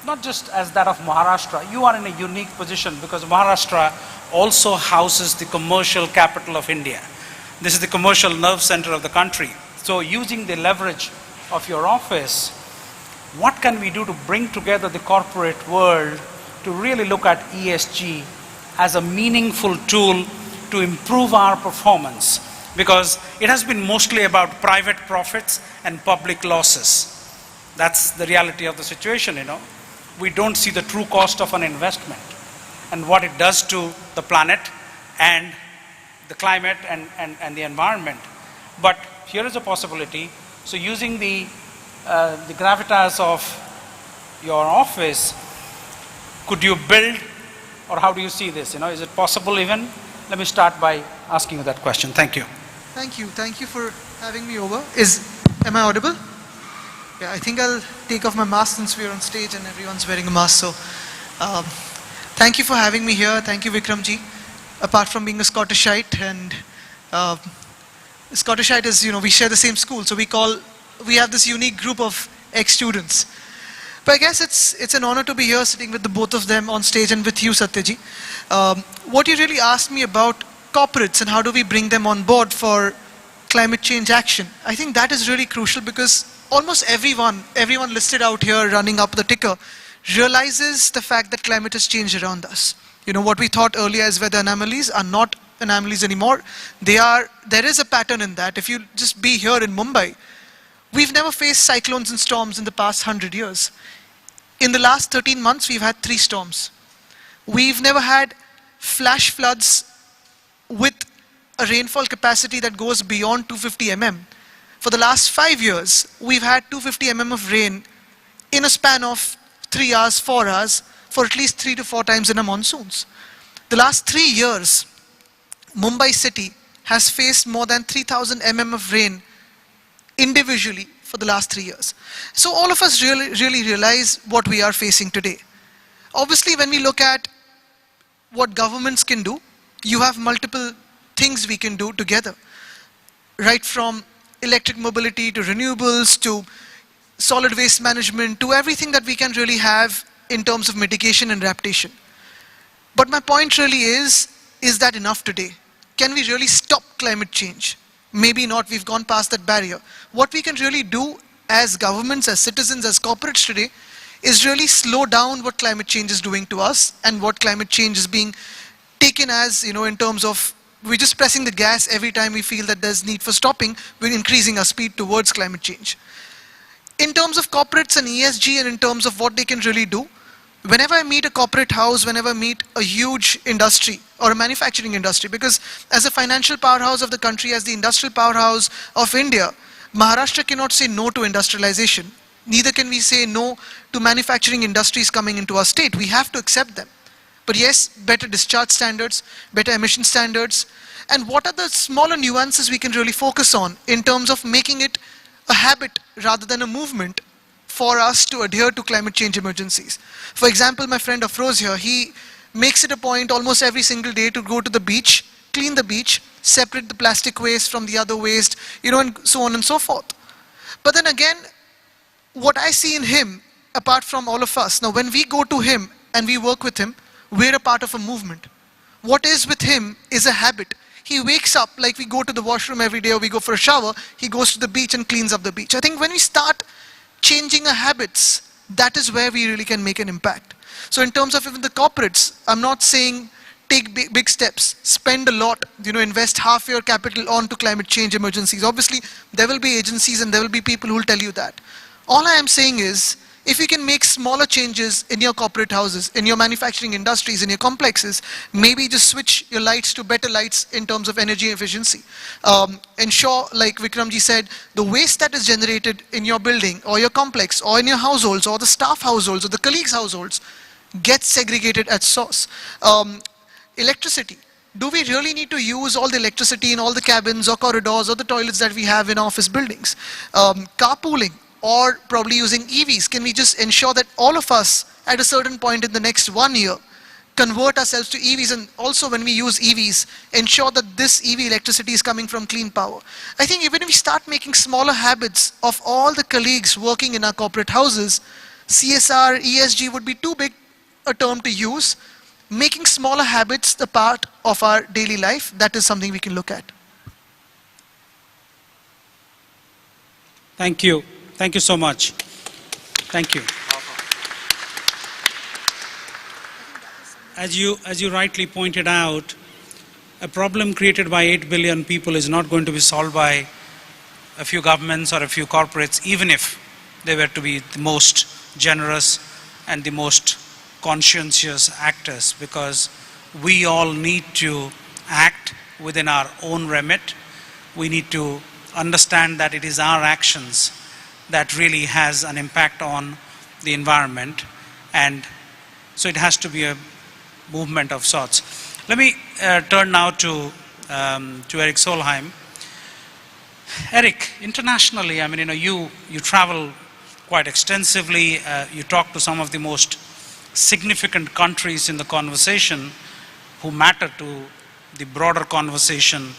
not just as that of Maharashtra, you are in a unique position because Maharashtra also houses the commercial capital of India. This is the commercial nerve center of the country. So using the leverage of your office, what can we do to bring together the corporate world to really look at ESG as a meaningful tool to improve our performance? Because it has been mostly about private profits and public losses. That's the reality of the situation, you know. We don't see the true cost of an investment and what it does to the planet and the climate and the environment. But here is a possibility. So using the gravitas of your office, could you build, or how do you see this? You know, is it possible even? Let me start by asking you that question. Thank you. Thank you. Thank you for having me over. Am I audible? Yeah, I think I'll take off my mask since we're on stage and everyone's wearing a mask. So, thank you for having me here. Thank you, Vikramji. Apart from being a Scottishite, and Scottishite is, you know, we share the same school, so we have this unique group of ex-students. But I guess it's an honor to be here sitting with the both of them on stage and with you, Satyaji. What you really asked me about corporates and how do we bring them on board for climate change action, I think that is really crucial because almost everyone listed out here running up the ticker realizes the fact that climate has changed around us. You know, what we thought earlier as weather anomalies are not anomalies anymore. There is a pattern in that. If you just be here in Mumbai, we've never faced cyclones and storms in the past 100 years. In the last 13 months, we've had 3 storms. We've never had flash floods with a rainfall capacity that goes beyond 250 mm. For the last 5 years, we've had 250 mm of rain in a span of 3 hours, 4 hours, for at least 3 to 4 times in a monsoons. The last 3 years, Mumbai city has faced more than 3,000 mm of rain individually for the last 3 years. So all of us really realize what we are facing today. Obviously, when we look at what governments can do, you have multiple things we can do together. Right from electric mobility to renewables to solid waste management to everything that we can really have in terms of mitigation and adaptation. But my point really is that enough today? Can we really stop climate change? Maybe not, we've gone past that barrier. What we can really do as governments, as citizens, as corporates today is really slow down what climate change is doing to us and what climate change is being taken as, you know, in terms of we're just pressing the gas every time we feel that there's need for stopping, we're increasing our speed towards climate change. In terms of corporates and ESG and in terms of what they can really do, whenever I meet a corporate house, whenever I meet a huge industry or a manufacturing industry, because as a financial powerhouse of the country, as the industrial powerhouse of India, Maharashtra cannot say no to industrialization. Neither can we say no to manufacturing industries coming into our state. We have to accept them. But yes, better discharge standards, better emission standards, and what are the smaller nuances we can really focus on in terms of making it a habit rather than a movement for us to adhere to climate change emergencies. For example, my friend Afroz here, he makes it a point almost every single day to go to the beach, clean the beach, separate the plastic waste from the other waste, you know, and so on and so forth. But then again, what I see in him, apart from all of us, now when we go to him and we work with him, we're a part of a movement. What is with him is a habit. He wakes up, like we go to the washroom every day or we go for a shower, he goes to the beach and cleans up the beach. I think when we start changing our habits, that is where we really can make an impact. So in terms of even the corporates, I'm not saying take big steps, spend a lot, you know, invest half your capital onto climate change emergencies. Obviously, there will be agencies and there will be people who will tell you that. All I am saying is, if you can make smaller changes in your corporate houses, in your manufacturing industries, in your complexes, maybe just switch your lights to better lights in terms of energy efficiency. Ensure, like Vikramji said, the waste that is generated in your building or your complex or in your households or the staff households or the colleagues' households gets segregated at source. Electricity. Do we really need to use all the electricity in all the cabins or corridors or the toilets that we have in office buildings? Carpooling, or probably using EVs. Can we just ensure that all of us at a certain point in the next 1 year convert ourselves to EVs, and also when we use EVs, ensure that this EV electricity is coming from clean power? I think even if we start making smaller habits of all the colleagues working in our corporate houses, CSR, ESG would be too big a term to use. Making smaller habits the part of our daily life, that is something we can look at. Thank you. Thank you so much. Thank you. As you rightly pointed out, a problem created by 8 billion people is not going to be solved by a few governments or a few corporates, even if they were to be the most generous and the most conscientious actors, because we all need to act within our own remit. We need to understand that it is our actions that really has an impact on the environment, and so it has to be a movement of sorts. Let me turn now to Eric Solheim. Eric, internationally, I mean, you travel quite extensively. You talk to some of the most significant countries in the conversation who matter to the broader conversation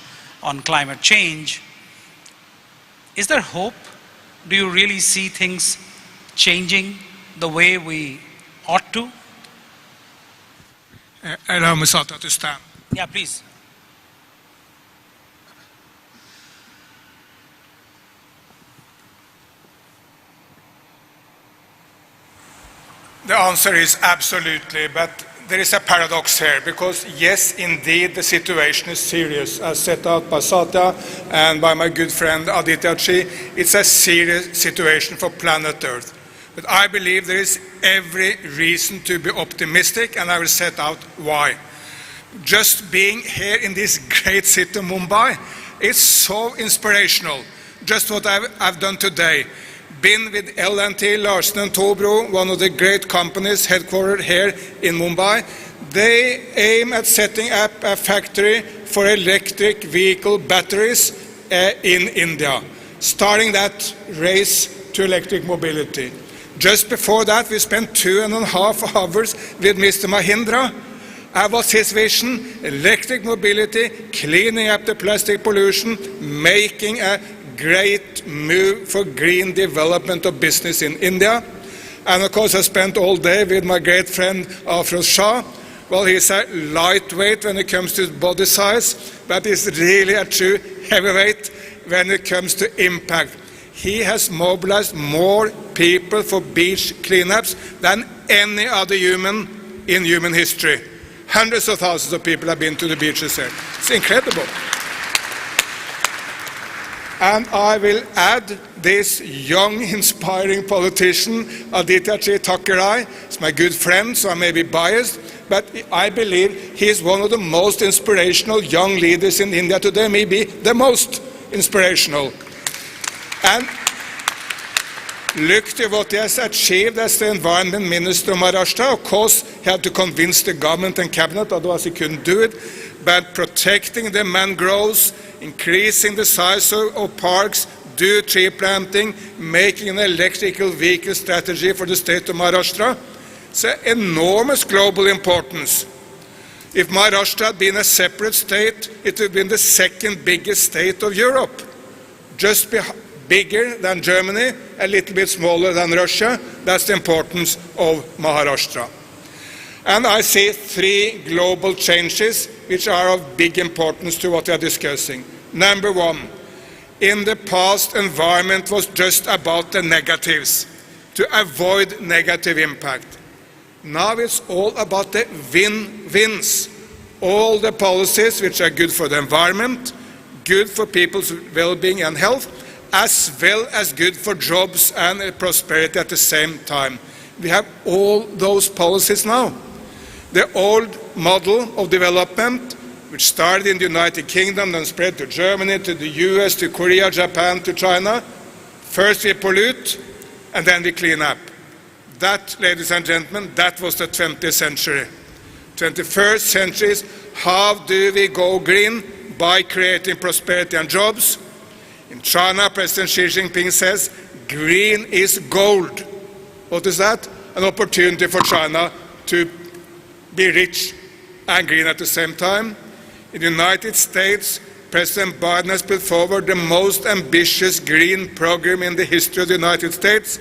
on climate change. Is there hope? Do you really see things changing the way we ought to? Allow me to stand. Yeah, please. The answer is absolutely, but there is a paradox here, because yes, indeed, the situation is serious, as set out by Satya and by my good friend Aditya Chi. It's a serious situation for planet Earth. But I believe there is every reason to be optimistic, and I will set out why. Just being here in this great city, Mumbai, is so inspirational. Just what I've done today. Been with L&T, Larsen & Toubro, one of the great companies headquartered here in Mumbai. They aim at setting up a factory for electric vehicle batteries in India, starting that race to electric mobility. Just before that, we spent 2.5 hours with Mr. Mahindra. What's his vision? Electric mobility, cleaning up the plastic pollution, making a great move for green development of business in India. And of course, I spent all day with my great friend Afroz Shah. Well, he's a lightweight when it comes to body size, but he's really a true heavyweight when it comes to impact. He has mobilized more people for beach cleanups than any other human in human history. Hundreds of thousands of people have been to the beaches here. It's incredible. And I will add this young, inspiring politician, Aditya Chi Thakkerai. He's my good friend, so I may be biased, but I believe he is one of the most inspirational young leaders in India today, maybe the most inspirational. And look to what he has achieved as the Environment Minister of Maharashtra. Of course, he had to convince the government and cabinet, otherwise he couldn't do it. But protecting the mangroves, increasing the size of parks, do tree planting, making an electrical vehicle strategy for the state of Maharashtra. It's an enormous global importance. If Maharashtra had been a separate state, it would have been the second biggest state of Europe. Just bigger than Germany, a little bit smaller than Russia. That's the importance of Maharashtra. And I see 3 global changes which are of big importance to what we are discussing. Number 1, in the past, environment was just about the negatives, to avoid negative impact. Now it's all about the win-wins. All the policies which are good for the environment, good for people's well-being and health, as well as good for jobs and prosperity at the same time. We have all those policies now. The old model of development, which started in the United Kingdom, then spread to Germany, to the US, to Korea, Japan, to China. First we pollute, and then we clean up. That, ladies and gentlemen, that was the 20th century. 21st century is how do we go green? By creating prosperity and jobs. In China, President Xi Jinping says, green is gold. What is that? An opportunity for China to be rich and green at the same time. In the United States, President Biden has put forward the most ambitious green program in the history of the United States.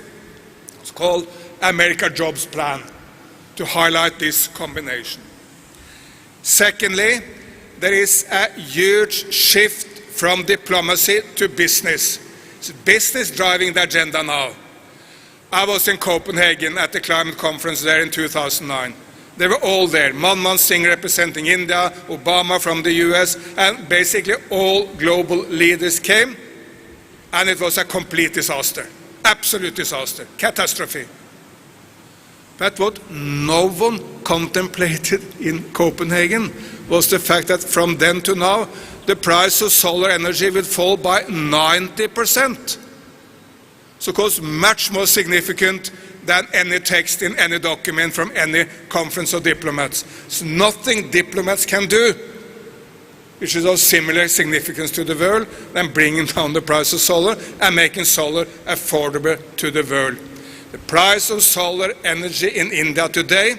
It's called America Jobs Plan, to highlight this combination. Secondly, there is a huge shift from diplomacy to business. It's business driving the agenda now. I was in Copenhagen at the climate conference there in 2009. They were all there. Manmohan Singh representing India, Obama from the US, and basically all global leaders came, and it was a complete disaster. Absolute disaster. Catastrophe. But what no one contemplated in Copenhagen was the fact that from then to now, the price of solar energy would fall by 90%. So it was much more significant than any text in any document from any conference of diplomats. So nothing diplomats can do, which is of similar significance to the world, than bringing down the price of solar and making solar affordable to the world. The price of solar energy in India today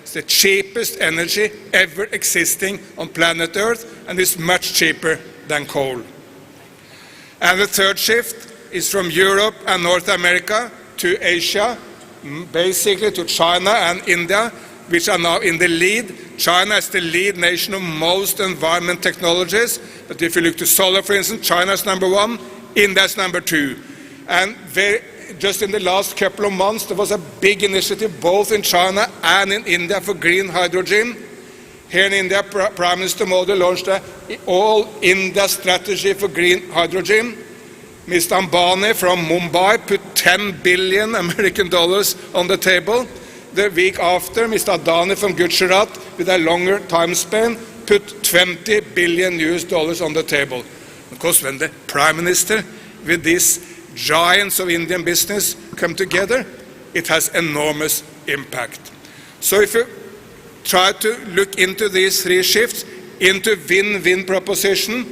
is the cheapest energy ever existing on planet Earth, and is much cheaper than coal. And the third shift is from Europe and North America to Asia, basically to China and India, which are now in the lead. China is the lead nation of most environment technologies, but if you look to solar, for instance, China is number one, India is number two. And just in the last couple of months, there was a big initiative both in China and in India for green hydrogen. Here in India, Prime Minister Modi launched an all-India strategy for green hydrogen. Mr. Ambani from Mumbai put $10 billion American dollars on the table. The week after, Mr. Adani from Gujarat, with a longer time span, put $20 billion US on the table. Of course, when the Prime Minister with these giants of Indian business come together, it has enormous impact. So if you try to look into these three shifts, into win-win proposition,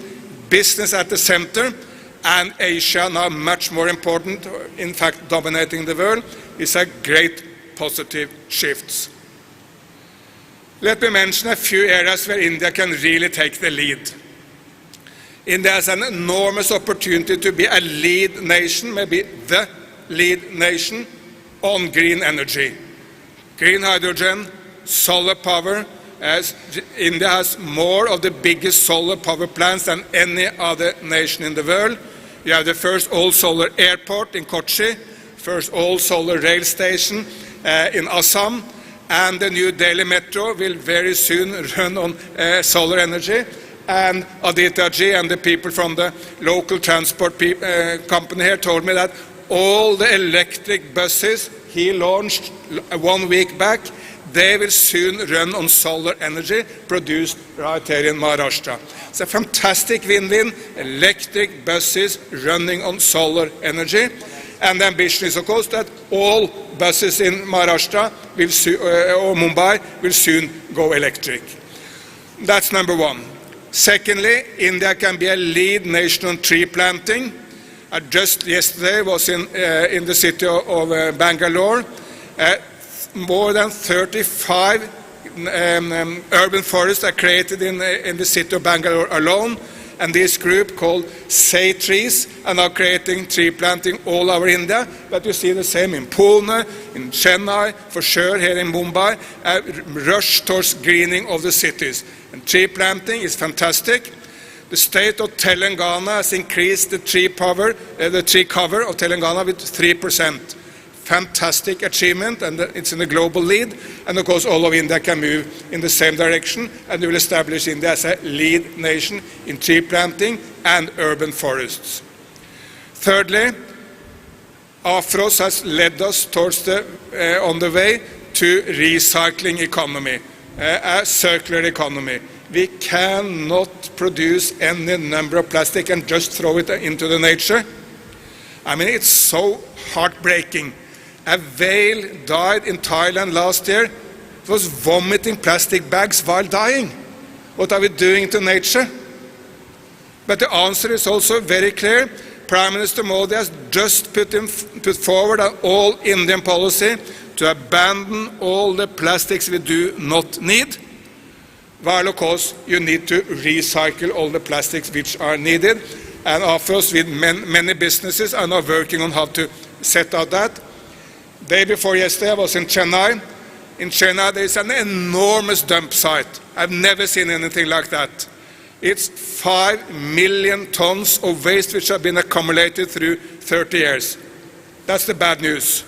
business at the center, and Asia now much more important, in fact dominating the world, is a great positive shifts. Let me mention a few areas where India can really take the lead. India has an enormous opportunity to be a lead nation, maybe the lead nation, on green energy. Green hydrogen, solar power, as India has more of the biggest solar power plants than any other nation in the world. You have the first all-solar airport in Kochi, first all-solar rail station in Assam, and the new Delhi Metro will very soon run on solar energy. And Aditya and the people from the local transport company here told me that all the electric buses he launched 1 week back, they will soon run on solar energy produced right here in Maharashtra. It's a fantastic win-win, electric buses running on solar energy. And the ambition is, of course, that all buses in Maharashtra or Mumbai will soon go electric. That's number one. Secondly, India can be a lead nation on tree planting. Just yesterday was in the city of Bangalore. More than 35 urban forests are created in the city of Bangalore alone. And this group called Say Trees are now creating tree planting all over India. But you see the same in Pune, in Chennai, for sure here in Mumbai, a rush towards greening of the cities. And tree planting is fantastic. The state of Telangana has increased the tree cover of Telangana with 3%. Fantastic achievement, and it's in the global lead. And of course, all of India can move in the same direction, and we will establish India as a lead nation in tree planting and urban forests. Thirdly, Afros has led us towards on the way to recycling economy, a circular economy. We cannot produce any number of plastic and just throw it into the nature. I mean, it's so heartbreaking. A whale died in Thailand last year. It was vomiting plastic bags while dying. What are we doing to nature? But the answer is also very clear. Prime Minister Modi has just put forward an all-Indian policy to abandon all the plastics we do not need, while of course you need to recycle all the plastics which are needed. And Afros with many businesses are now working on how to set out that. Day before yesterday I was in Chennai. In Chennai there is an enormous dump site. I've never seen anything like that. It's 5 million tons of waste which have been accumulated through 30 years. That's the bad news.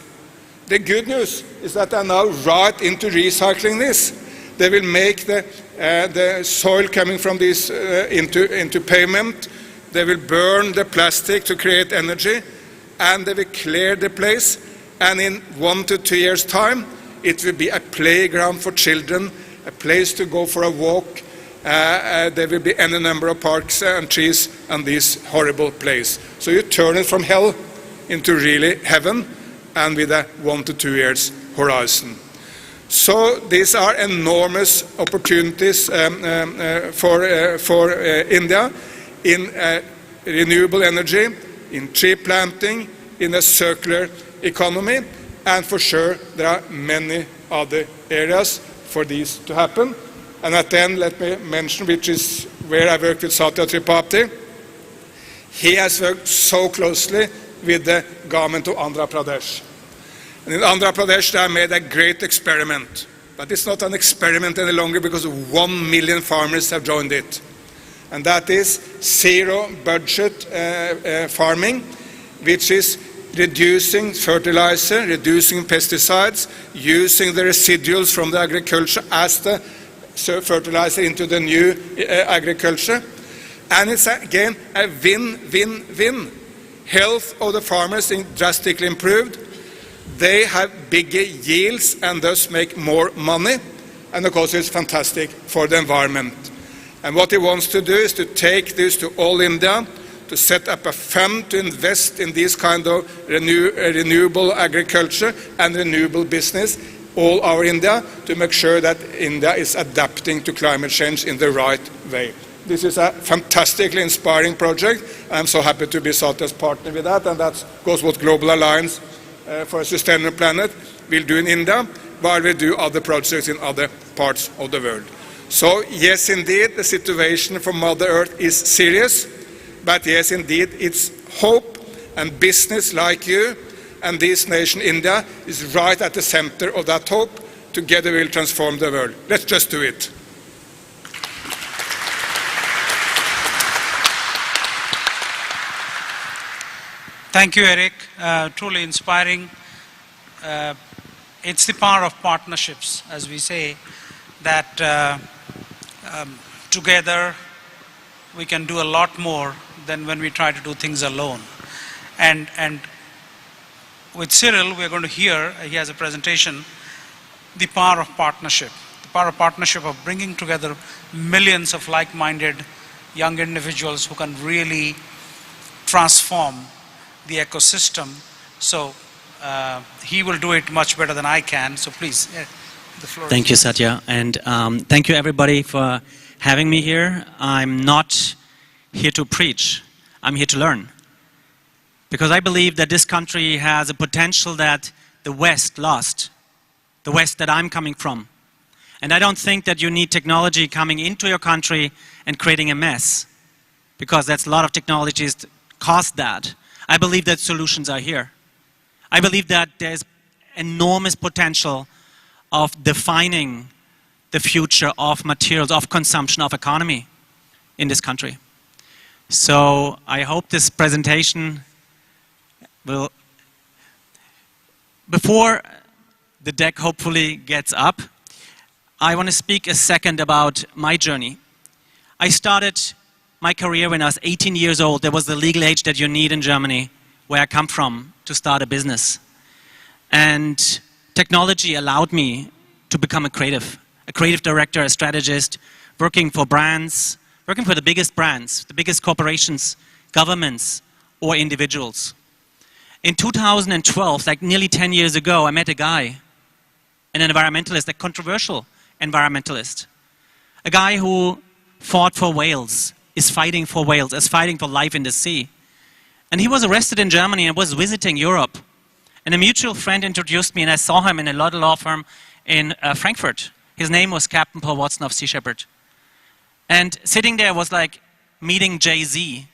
The good news is that they are now right into recycling this. They will make the soil coming from this into pavement. They will burn the plastic to create energy, and they will clear the place. And in 1 to 2 years' time, it will be a playground for children, a place to go for a walk. There will be any number of parks and trees on this horrible place. So you turn it from hell into really heaven, and with a 1 to 2 years horizon. So these are enormous opportunities for India in renewable energy, in tree planting, in a circular economy, and for sure there are many other areas for these to happen. And at the end, let me mention, which is where I work with Satya Tripathi. He has worked so closely with the government of Andhra Pradesh. And in Andhra Pradesh, they have made a great experiment. But it's not an experiment any longer because 1 million farmers have joined it. And that is zero budget farming, which is reducing fertilizer, reducing pesticides, using the residuals from the agriculture as the fertilizer into the new agriculture. And it's again a win-win-win. Health of the farmers is drastically improved. They have bigger yields and thus make more money. And of course it's fantastic for the environment. And what he wants to do is to take this to all India, to set up a fund to invest in this kind of renewable agriculture and renewable business all over India, to make sure that India is adapting to climate change in the right way. This is a fantastically inspiring project. I'm so happy to be Satya's partner with that, and that goes what Global Alliance for a Sustainable Planet will do in India, while we do other projects in other parts of the world. So yes, indeed, the situation for Mother Earth is serious, but yes, indeed, it's hope and business like you and this nation, India, is right at the center of that hope. Together we'll transform the world. Let's just do it. Thank you, Eric. Truly inspiring. It's the power of partnerships, as we say, that together we can do a lot more than when we try to do things alone. And with Cyril, we're going to hear, he has a presentation, the power of partnership. The power of partnership of bringing together millions of like-minded young individuals who can really transform the ecosystem. So he will do it much better than I can. So please, the floor. Thank you, Satya. And thank you, everybody, for having me here. I'm not here to preach. I'm here to learn. Because I believe that this country has a potential that the West lost. The West that I'm coming from. And I don't think that you need technology coming into your country and creating a mess. Because that's a lot of technologies that cause that. I believe that solutions are here. I believe that there's enormous potential of defining the future of materials, of consumption, of economy in this country. So I hope this presentation will, before the deck hopefully gets up, I want to speak a second about my journey. I started my career when I was 18 years old. There was the legal age that you need in Germany where I come from to start a business. And technology allowed me to become a creative director, a strategist, working for brands, working for the biggest brands, the biggest corporations, governments, or individuals. In 2012, like nearly 10 years ago, I met a guy, an environmentalist, a controversial environmentalist, a guy who fought for whales, is fighting for whales, is fighting for life in the sea. And he was arrested in Germany and was visiting Europe. And a mutual friend introduced me, and I saw him in a law firm in Frankfurt. His name was Captain Paul Watson of Sea Shepherd. And sitting there was like meeting Jay-Z,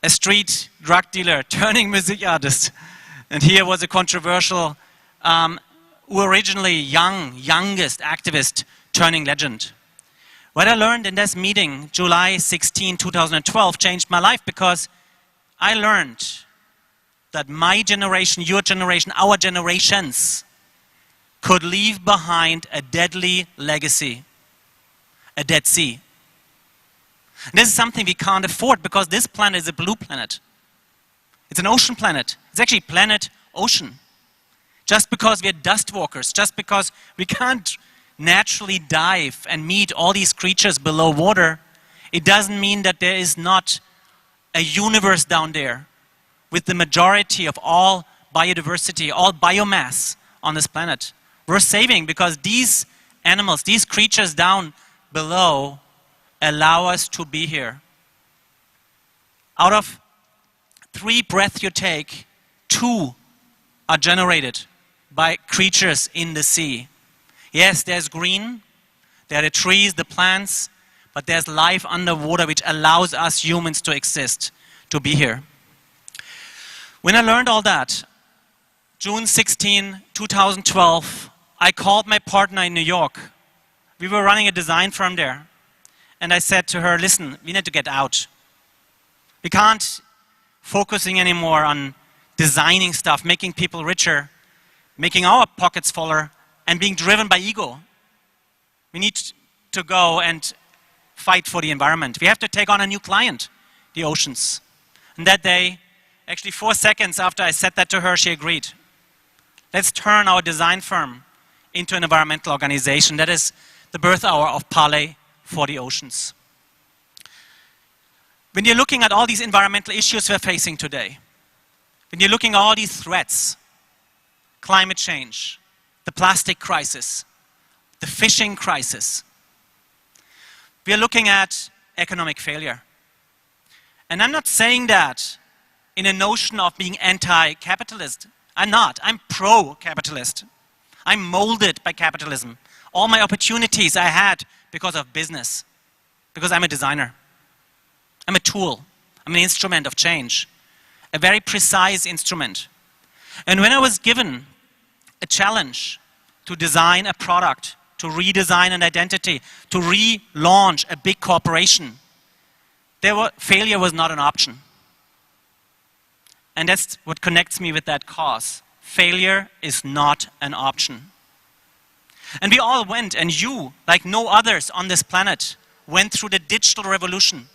a street drug dealer turning music artist. And here was a controversial, originally youngest activist turning legend. What I learned in this meeting, July 16, 2012, changed my life, because I learned that my generation, your generation, our generations could leave behind a deadly legacy, a dead sea. And this is something we can't afford, because this planet is a blue planet. It's an ocean planet. It's actually planet ocean. Just because we're dust walkers, just because we can't naturally dive and meet all these creatures below water, it doesn't mean that there is not a universe down there with the majority of all biodiversity, all biomass on this planet. We're saving because these animals, these creatures down below allow us to be here. Out of 3 breaths you take, 2 are generated by creatures in the sea. Yes, there's green, there are the trees, the plants, but there's life underwater which allows us humans to exist, to be here. When I learned all that, June 16, 2012, I called my partner in New York. We were running a design firm there. And I said to her, listen, we need to get out. We can't focusing anymore on designing stuff, making people richer, making our pockets fuller, and being driven by ego. We need to go and fight for the environment. We have to take on a new client, the oceans. And that day, actually 4 seconds after I said that to her, she agreed. Let's turn our design firm into an environmental organization. That is the birth hour of Parley for the Oceans. When you're looking at all these environmental issues we're facing today, when you're looking at all these threats, climate change, the plastic crisis, the fishing crisis, we are looking at economic failure. And I'm not saying that in a notion of being anti-capitalist. I'm not. I'm pro-capitalist. I'm molded by capitalism. All my opportunities I had because of business, because I'm a designer. I'm a tool. I'm an instrument of change, a very precise instrument. And when I was given a challenge to design a product, to redesign an identity, to relaunch a big corporation, failure was not an option. And that's what connects me with that cause. Failure is not an option. And we all went, and you, like no others on this planet, went through the digital revolution.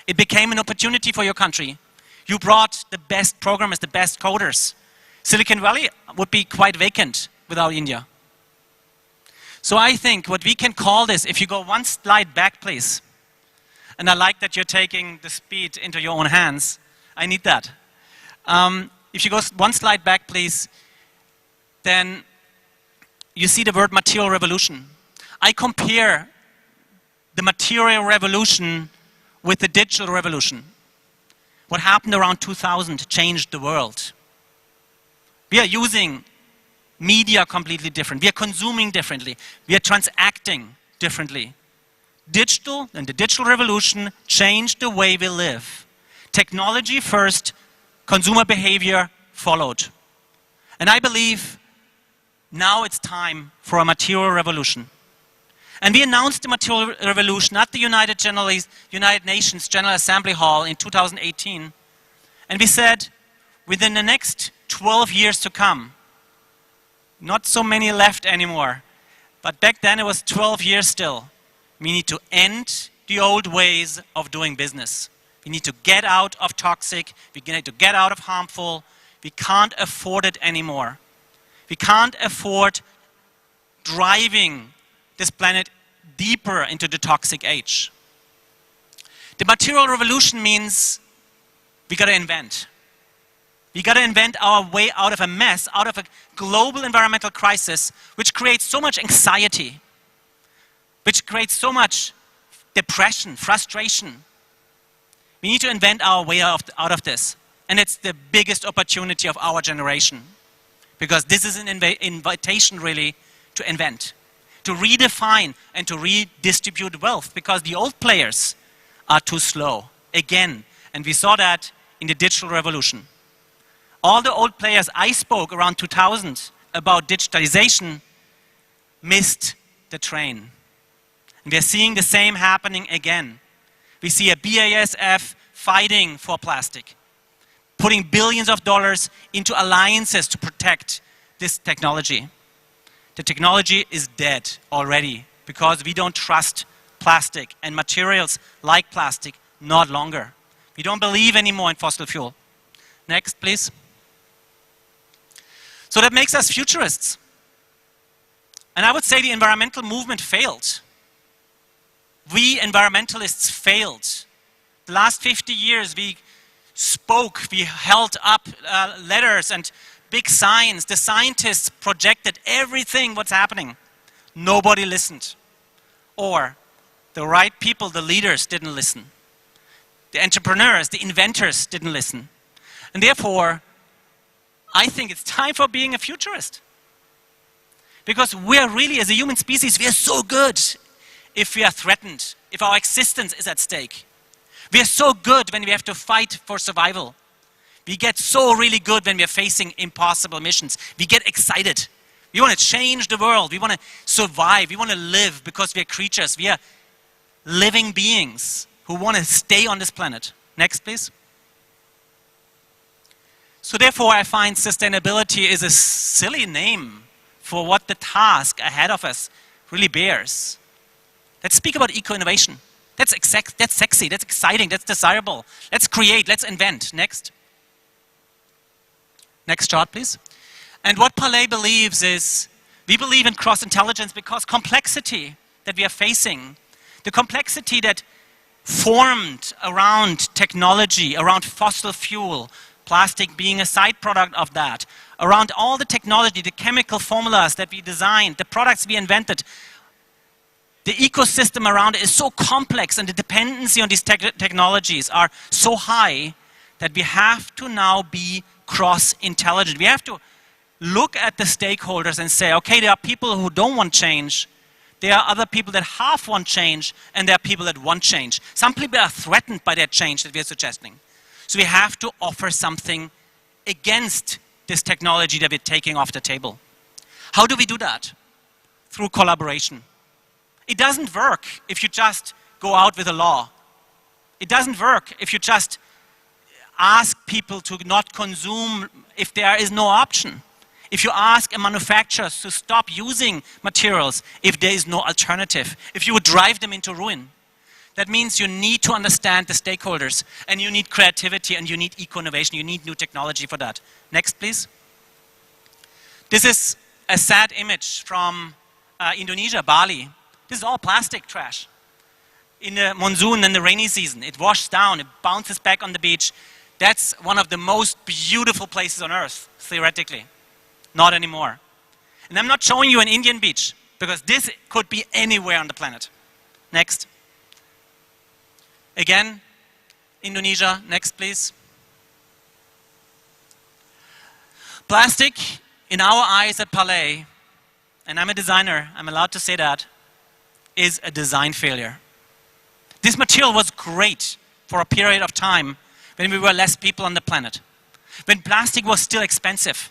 It became an opportunity for your country. You brought the best programmers, the best coders. Silicon Valley would be quite vacant without India. So I think what we can call this, if you go one slide back, please. And I like that you're taking the speed into your own hands. I need that. If you go one slide back, please, then you see the word material revolution. I compare the material revolution with the digital revolution. What happened around 2000 changed the world. We are using media completely different. We are consuming differently. We are transacting differently. Digital and the digital revolution changed the way we live. Technology first, consumer behavior followed. And I believe now it's time for a material revolution. And we announced the material revolution at the United Nations General Assembly Hall in 2018. And we said, within the next 12 years to come, not so many left anymore, but back then it was 12 years still, we need to end the old ways of doing business. We need to get out of toxic. We need to get out of harmful. We can't afford it anymore. We can't afford driving this planet deeper into the toxic age. The material revolution means we got to invent. We got to invent our way out of a mess, out of a global environmental crisis, which creates so much anxiety, which creates so much depression, frustration. We need to invent our way out of this. And it's the biggest opportunity of our generation. Because this is an invitation, really, to invent, to redefine and to redistribute wealth. Because the old players are too slow, again. And we saw that in the digital revolution. All the old players I spoke around 2000 about digitalization missed the train. And we are seeing the same happening again. We see a BASF fighting for plastic, putting billions of dollars into alliances to protect this technology. The technology is dead already because we don't trust plastic and materials like plastic not longer. We don't believe anymore in fossil fuel. Next, please. So that makes us futurists. And I would say the environmental movement failed. We environmentalists failed. The last 50 years we spoke, we held up letters and big signs. The scientists projected everything what's happening. Nobody listened. Or the right people, the leaders, didn't listen. The entrepreneurs, the inventors didn't listen. And therefore, I think it's time for being a futurist. Because we're really, as a human species, we are so good if we are threatened, if our existence is at stake. We are so good when we have to fight for survival. We get so really good when we are facing impossible missions. We get excited. We want to change the world. We want to survive. We want to live because we are creatures. We are living beings who want to stay on this planet. Next, please. So therefore, I find sustainability is a silly name for what the task ahead of us really bears. Let's speak about eco-innovation. That's sexy, that's exciting, that's desirable. Let's create, let's invent. Next. Next chart, please. And what Palais believes is, we believe in cross-intelligence because complexity that we are facing, the complexity that formed around technology, around fossil fuel, plastic being a side product of that, around all the technology, the chemical formulas that we designed, the products we invented, the ecosystem around it is so complex and the dependency on these technologies are so high that we have to now be cross-intelligent. We have to look at the stakeholders and say, okay, there are people who don't want change, there are other people that half want change, and there are people that want change. Some people are threatened by that change that we are suggesting. So we have to offer something against this technology that we're taking off the table. How do we do that? Through collaboration. It doesn't work if you just go out with a law. It doesn't work if you just ask people to not consume if there is no option. If you ask a manufacturer to stop using materials if there is no alternative, if you would drive them into ruin. That means you need to understand the stakeholders, and you need creativity, and you need eco-innovation, you need new technology for that. Next, please. This is a sad image from Indonesia, Bali. This is all plastic trash. In the monsoon and the rainy season, it washes down, it bounces back on the beach. That's one of the most beautiful places on earth, theoretically. Not anymore. And I'm not showing you an Indian beach, because this could be anywhere on the planet. Next. Again, Indonesia, next please. Plastic, in our eyes at Palais, and I'm a designer, I'm allowed to say that, is a design failure. This material was great for a period of time when we were less people on the planet, when plastic was still expensive.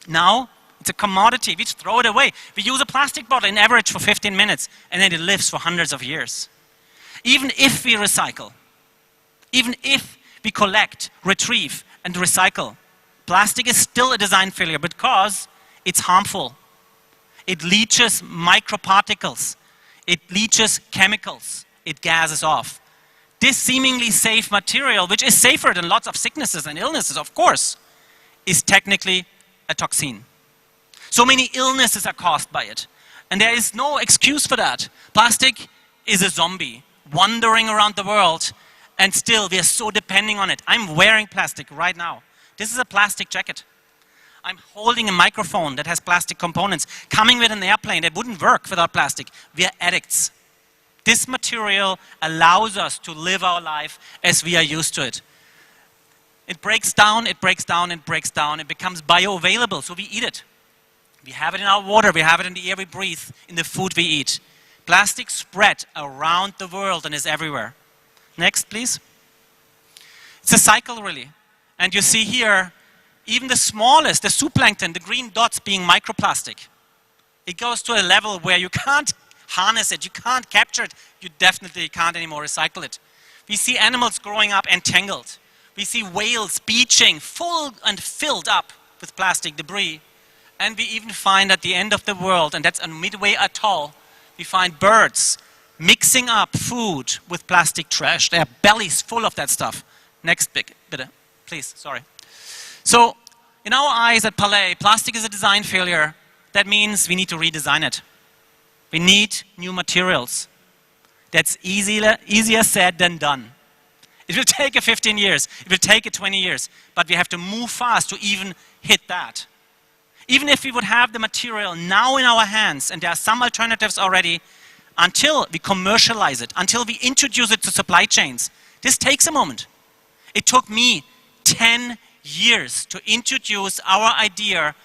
Now, it's a commodity, we just throw it away. We use a plastic bottle in average for 15 minutes, and then it lives for hundreds of years. Even if we recycle, even if we collect, retrieve, and recycle, plastic is still a design failure because it's harmful. It leaches microparticles. It leaches chemicals. It gases off. this seemingly safe material, which is safer than lots of sicknesses and illnesses, of course, is technically a toxin. So many illnesses are caused by it. And there is no excuse for that. Plastic is a zombie wandering around the world, and still we are so depending on it. I'm wearing plastic right now. This is a plastic jacket. I'm holding a microphone that has plastic components coming with an airplane that wouldn't work without plastic. We are addicts. This material allows us to live our life as we are used to it. It breaks down, it breaks down, it breaks down. It becomes bioavailable, so we eat it. We have it in our water, we have it in the air we breathe, in the food we eat. Plastic spread around the world and is everywhere. Next, please. It's a cycle, really. And you see here, even the smallest, the zooplankton, the green dots being microplastic. It goes to a level where you can't harness it, you can't capture it, you definitely can't anymore recycle it. We see animals growing up entangled. We see whales beaching full and filled up with plastic debris. And we even find at the end of the world, and that's on Midway Atoll, we find birds mixing up food with plastic trash. Their bellies full of that stuff. Next, please, sorry. So, in our eyes at Palais, plastic is a design failure. That means we need to redesign it. We need new materials. That's easier said than done. It will take 15 years, it will take 20 years, but we have to move fast to even hit that. Even if we would have the material now in our hands, and there are some alternatives already, until we commercialize it, until we introduce it to supply chains, this takes a moment. It took me 10 years to introduce our idea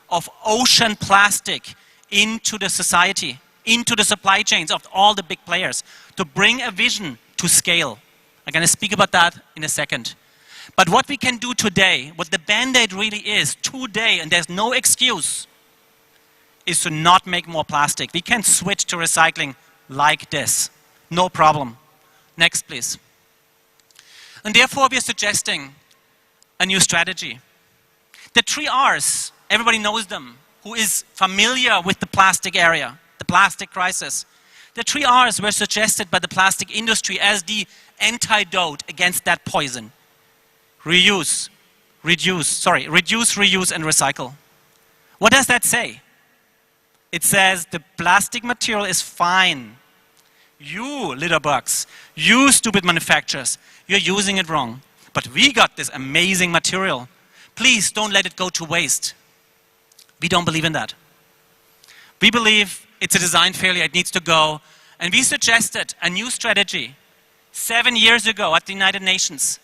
of ocean plastic into the society, into the supply chains of all the big players, to bring a vision to scale. I'm going to speak about that in a second. But what we can do today, what the Band-Aid really is today, and there's no excuse, is to not make more plastic. We can switch to recycling like this. No problem. Next, please. And therefore, we are suggesting a new strategy. The 3 R's, everybody knows them, who is familiar with the plastic area, the plastic crisis. The 3 R's were suggested by the plastic industry as the antidote against that poison. Reduce, reuse, and recycle. What does that say? It says the plastic material is fine. You litter bugs, you stupid manufacturers, you're using it wrong. But we got this amazing material. Please don't let it go to waste. We don't believe in that. We believe it's a design failure, it needs to go. And we suggested a new strategy 7 years ago at the United Nations.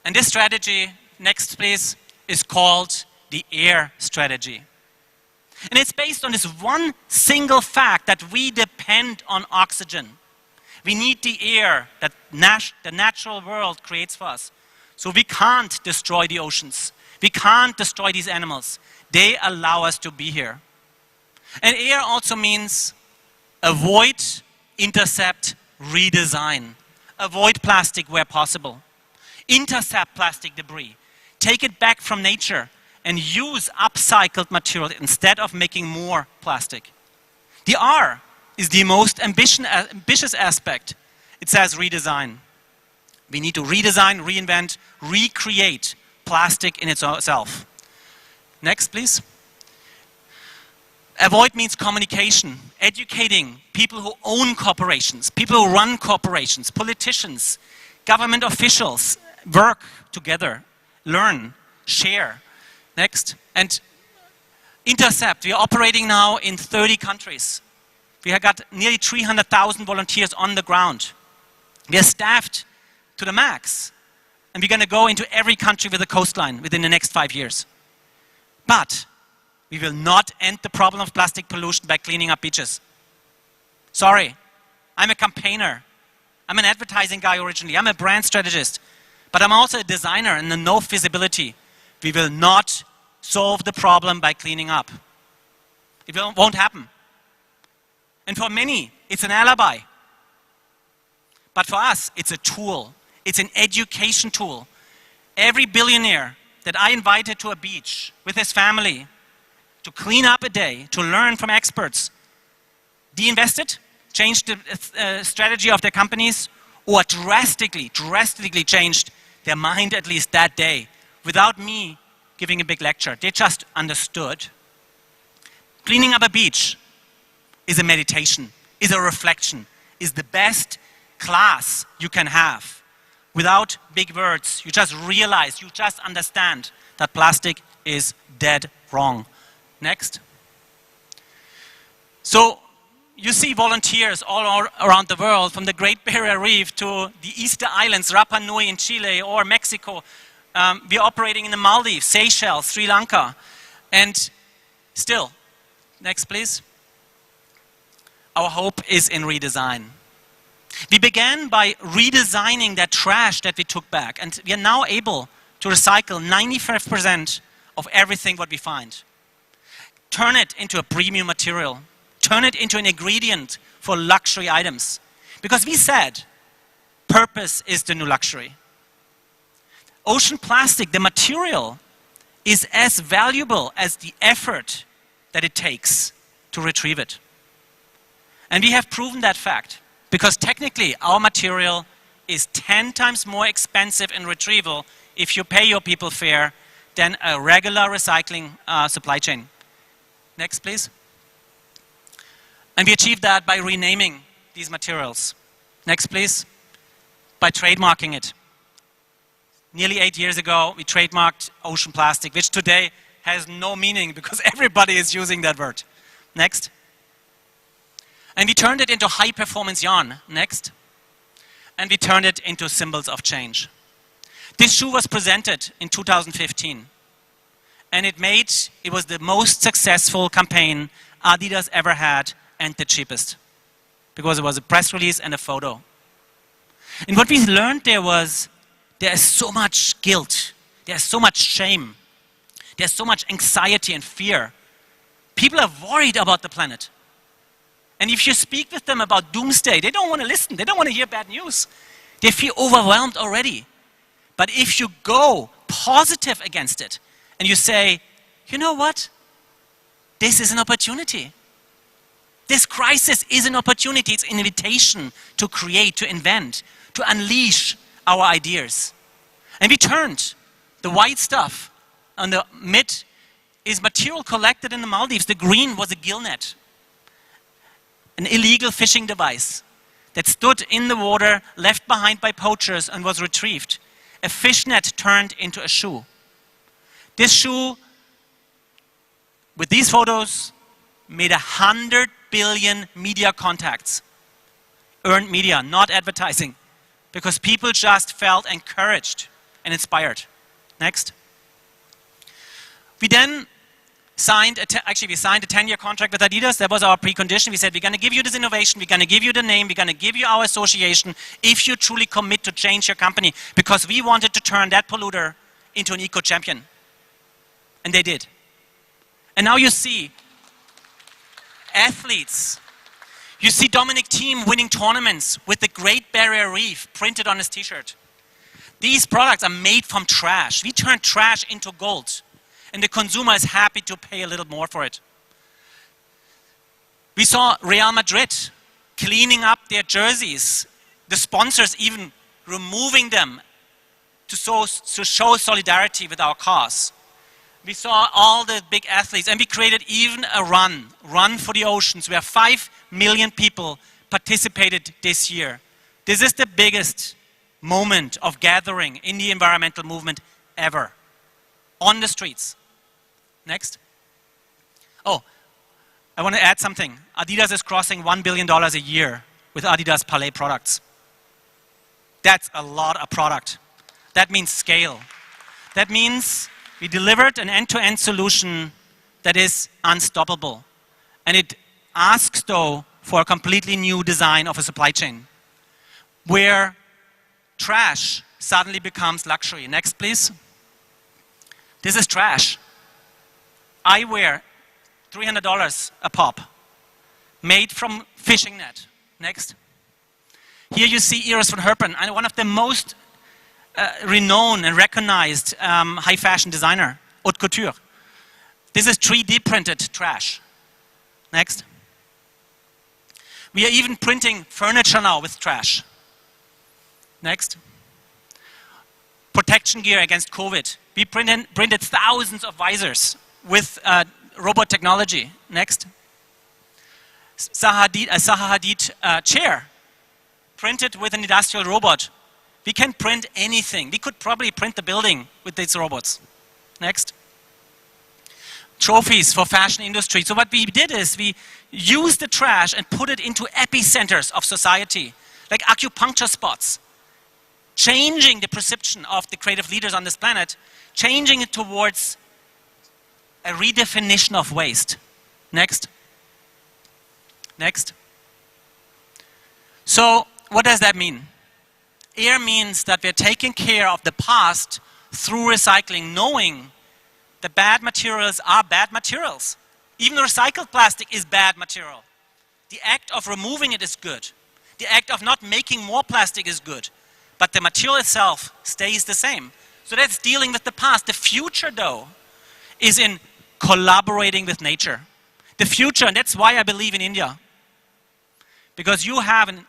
And this strategy, next please, is called the AIR strategy. And it's based on this one single fact that we depend on oxygen. We need the air that the natural world creates for us. So we can't destroy the oceans. We can't destroy these animals. They allow us to be here. And AIR also means avoid, intercept, redesign. Avoid plastic where possible. Intercept plastic debris. Take it back from nature and use upcycled material instead of making more plastic. The R is the most ambitious aspect. It says redesign. We need to redesign, reinvent, recreate plastic in itself. Next, please. Avoid means communication, educating people who own corporations, people who run corporations, politicians, government officials, work together, learn, share. Next. And intercept. We are operating now in 30 countries. We have got nearly 300,000 volunteers on the ground. We are staffed to the max. And we're going to go into every country with a coastline within the next 5 years. But we will not end the problem of plastic pollution by cleaning up beaches. Sorry. I'm a campaigner. I'm an advertising guy originally. I'm a brand strategist. But I'm also a designer and I know feasibility. We will not solve the problem by cleaning up. It won't happen. And for many, it's an alibi. But for us, it's a tool. It's an education tool. Every billionaire that I invited to a beach with his family to clean up a day, to learn from experts, de-invested, changed the strategy of their companies, or drastically changed their mind, at least that day, without me giving a big lecture. They just understood. Cleaning up a beach is a meditation, is a reflection, is the best class you can have. Without big words, you just realize, you just understand that plastic is dead wrong. Next. So you see volunteers all around the world, from the Great Barrier Reef to the Easter Islands, Rapa Nui in Chile or Mexico. We're operating in the Maldives, Seychelles, Sri Lanka. And still, next please. Our hope is in redesign. We began by redesigning that trash that we took back, and we are now able to recycle 95% of everything what we find. Turn it into a premium material. Turn it into an ingredient for luxury items. Because we said, purpose is the new luxury. Ocean plastic, the material, is as valuable as the effort that it takes to retrieve it. And we have proven that fact, because technically our material is 10 times more expensive in retrieval if you pay your people fair than a regular recycling supply chain. Next, please. And we achieved that by renaming these materials. Next, please. By trademarking it. Nearly 8 years ago, we trademarked ocean plastic, which today has no meaning because everybody is using that word. Next. And we turned it into high-performance yarn. Next. And we turned it into symbols of change. This shoe was presented in 2015. And it was the most successful campaign Adidas ever had, and the cheapest. Because it was a press release and a photo. And what we learned there was, there is so much guilt. There's so much shame. There's so much anxiety and fear. People are worried about the planet. And if you speak with them about doomsday, they don't want to listen. They don't want to hear bad news. They feel overwhelmed already. But if you go positive against it, and you say, you know what? This is an opportunity. This crisis is an opportunity. It's an invitation to create, to invent, to unleash our ideas. And we turned the white stuff on the mid is material collected in the Maldives. The green was a gill net, an illegal fishing device that stood in the water, left behind by poachers, and was retrieved. A fishnet turned into a shoe. This shoe, with these photos, made 100 billion media contacts. Earned media, not advertising. Because people just felt encouraged and inspired. Next. We then signed, we signed a 10-year contract with Adidas. That was our precondition. We said, we're going to give you this innovation, we're going to give you the name, we're going to give you our association if you truly commit to change your company. Because we wanted to turn that polluter into an eco-champion. And they did. And now you see athletes. You see Dominic Thiem winning tournaments with the Great Barrier Reef printed on his t-shirt. These products are made from trash. We turn trash into gold. And the consumer is happy to pay a little more for it. We saw Real Madrid cleaning up their jerseys. The sponsors even removing them to show solidarity with our cause. We saw all the big athletes, and we created even a run for the oceans, where 5 million people participated this year. This is the biggest moment of gathering in the environmental movement ever, on the streets. Next. Oh, I want to add something. Adidas is crossing $1 billion a year with Adidas Palais products. That's a lot of product. That means scale. That means we delivered an end-to-end solution that is unstoppable. And it asks, though, for a completely new design of a supply chain, where trash suddenly becomes luxury. Next, please. This is trash. Eyewear, $300 a pop, made from fishing net. Next. Here you see Iris van Herpen, one of the most renowned and recognized high fashion designer, haute couture. This is 3D printed trash. Next. We are even printing furniture now with trash. Next. Protection gear against COVID. We printed thousands of visors with robot technology. Next. Zaha Hadid chair, printed with an industrial robot. We can print anything. We could probably print the building with these robots. Next. Trophies for fashion industry. So what we did is we used the trash and put it into epicenters of society, like acupuncture spots, changing the perception of the creative leaders on this planet, changing it towards a redefinition of waste. Next. Next. So what does that mean? Air means that we're taking care of the past through recycling, knowing the bad materials are bad materials. Even recycled plastic is bad material. The act of removing it is good. The act of not making more plastic is good. But the material itself stays the same. So that's dealing with the past. The future, though, is in collaborating with nature. The future, and that's why I believe in India. Because you have a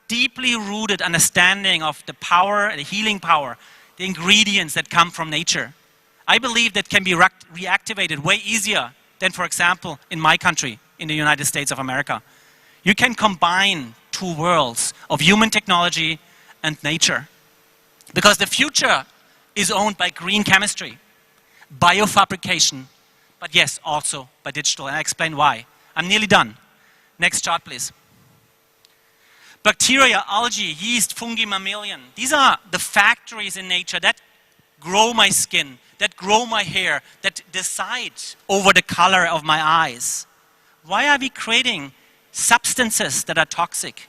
deeply rooted understanding of the power, the healing power, the ingredients that come from nature. I believe that can be reactivated way easier than, for example, in my country, in the United States of America. You can combine two worlds of human technology and nature. Because the future is owned by green chemistry, biofabrication, but yes, also by digital, and I explain why. I'm nearly done. Next chart, please. Bacteria, algae, yeast, fungi, mammalian. These are the factories in nature that grow my skin, that grow my hair, that decide over the color of my eyes. Why are we creating substances that are toxic?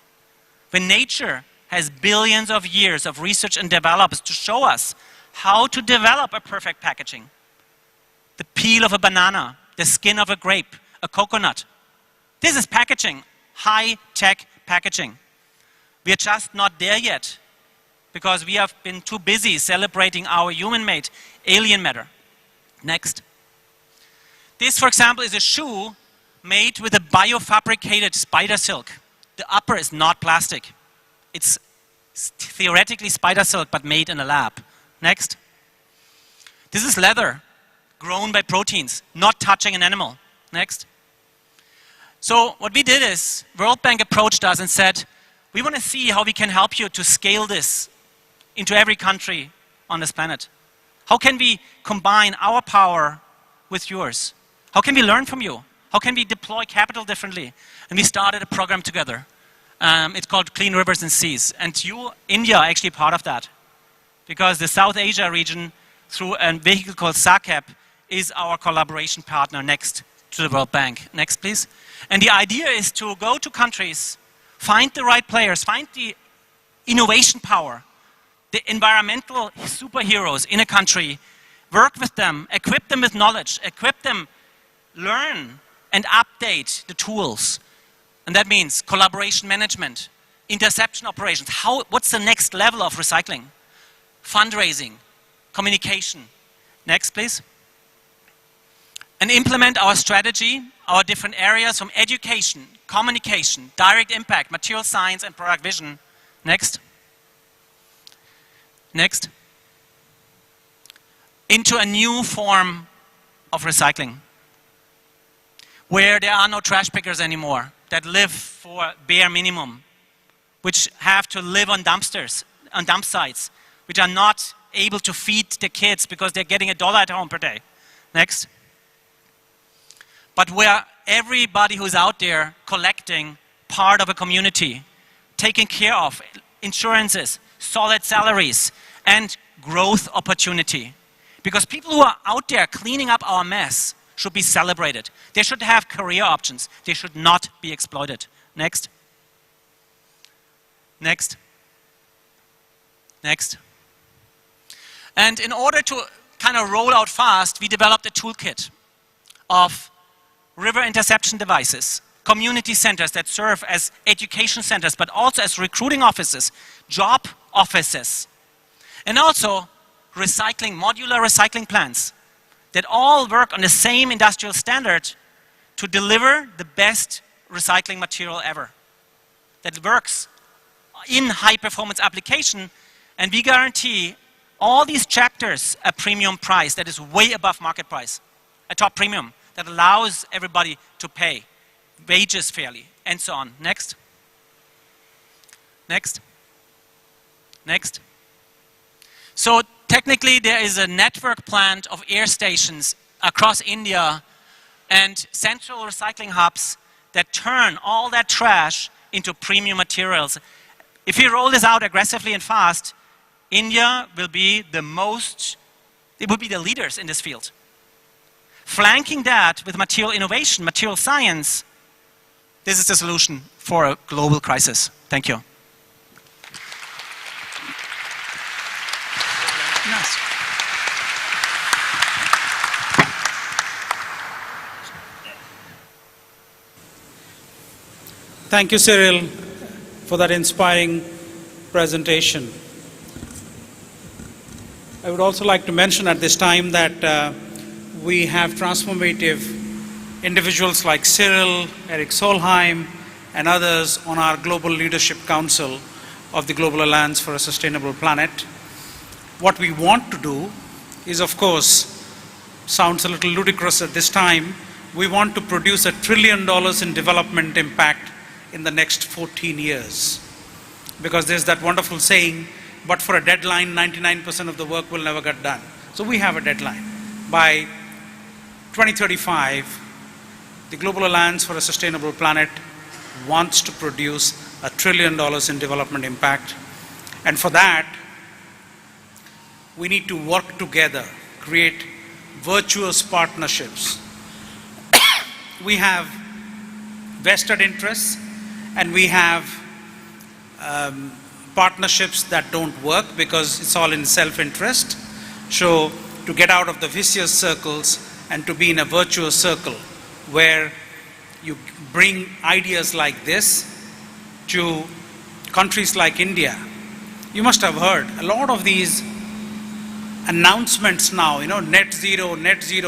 When nature has billions of years of research and development to show us how to develop a perfect packaging. The peel of a banana, the skin of a grape, a coconut. This is packaging, high-tech packaging. We are just not there yet because we have been too busy celebrating our human-made alien matter. Next. This, for example, is a shoe made with a biofabricated spider silk. The upper is not plastic. It's theoretically spider silk, but made in a lab. Next. This is leather, grown by proteins, not touching an animal. Next. So what we did is, World Bank approached us and said, we want to see how we can help you to scale this into every country on this planet. How can we combine our power with yours? How can we learn from you? How can we deploy capital differently? And we started a program together. It's called Clean Rivers and Seas. And India are actually part of that. Because the South Asia region, through a vehicle called SACEP, is our collaboration partner next to the World Bank. Next, please. And the idea is to go to countries, find the right players, find the innovation power, the environmental superheroes in a country, work with them, equip them with knowledge, equip them, learn and update the tools. And that means collaboration management, interception operations. What's the next level of recycling? Fundraising, communication. Next, please. And implement our strategy, our different areas from education, communication, direct impact, material science, and product vision. Next. Next. Into a new form of recycling, where there are no trash pickers anymore that live for bare minimum, which have to live on dumpsters, on dump sites, which are not able to feed the kids because they're getting $1 at home per day. Next. But where everybody who's out there collecting part of a community, taking care of insurances, solid salaries, and growth opportunity. Because people who are out there cleaning up our mess should be celebrated. They should have career options. They should not be exploited. Next. Next. Next. And in order to kind of roll out fast, we developed a toolkit of river interception devices, community centers that serve as education centers, but also as recruiting offices, job offices, and also modular recycling plants that all work on the same industrial standard to deliver the best recycling material ever. That works in high performance application And we guarantee all these tractors a premium price that is way above market price, a top premium that allows everybody to pay wages fairly, and so on. Next. Next. Next. So technically there is a network plant of air stations across India and central recycling hubs that turn all that trash into premium materials. If we roll this out aggressively and fast, India will be the leaders in this field. Flanking that with material innovation, material science, this is the solution for a global crisis. Thank you. Nice. Thank you, Cyril, for that inspiring presentation. I would also like to mention at this time that we have transformative individuals like Cyril, Eric Solheim, and others on our Global Leadership Council of the Global Alliance for a Sustainable Planet. What we want to do is, of course, sounds a little ludicrous at this time, we want to produce $1 trillion in development impact in the next 14 years. Because there's that wonderful saying, but for a deadline, 99% of the work will never get done. So we have a deadline. By 2035, the Global Alliance for a Sustainable Planet wants to produce $1 trillion in development impact. And for that, we need to work together, create virtuous partnerships. We have vested interests and we have partnerships that don't work because it's all in self-interest. So to get out of the vicious circles and to be in a virtuous circle where you bring ideas like this to countries like India. You must have heard a lot of these announcements now, net zero,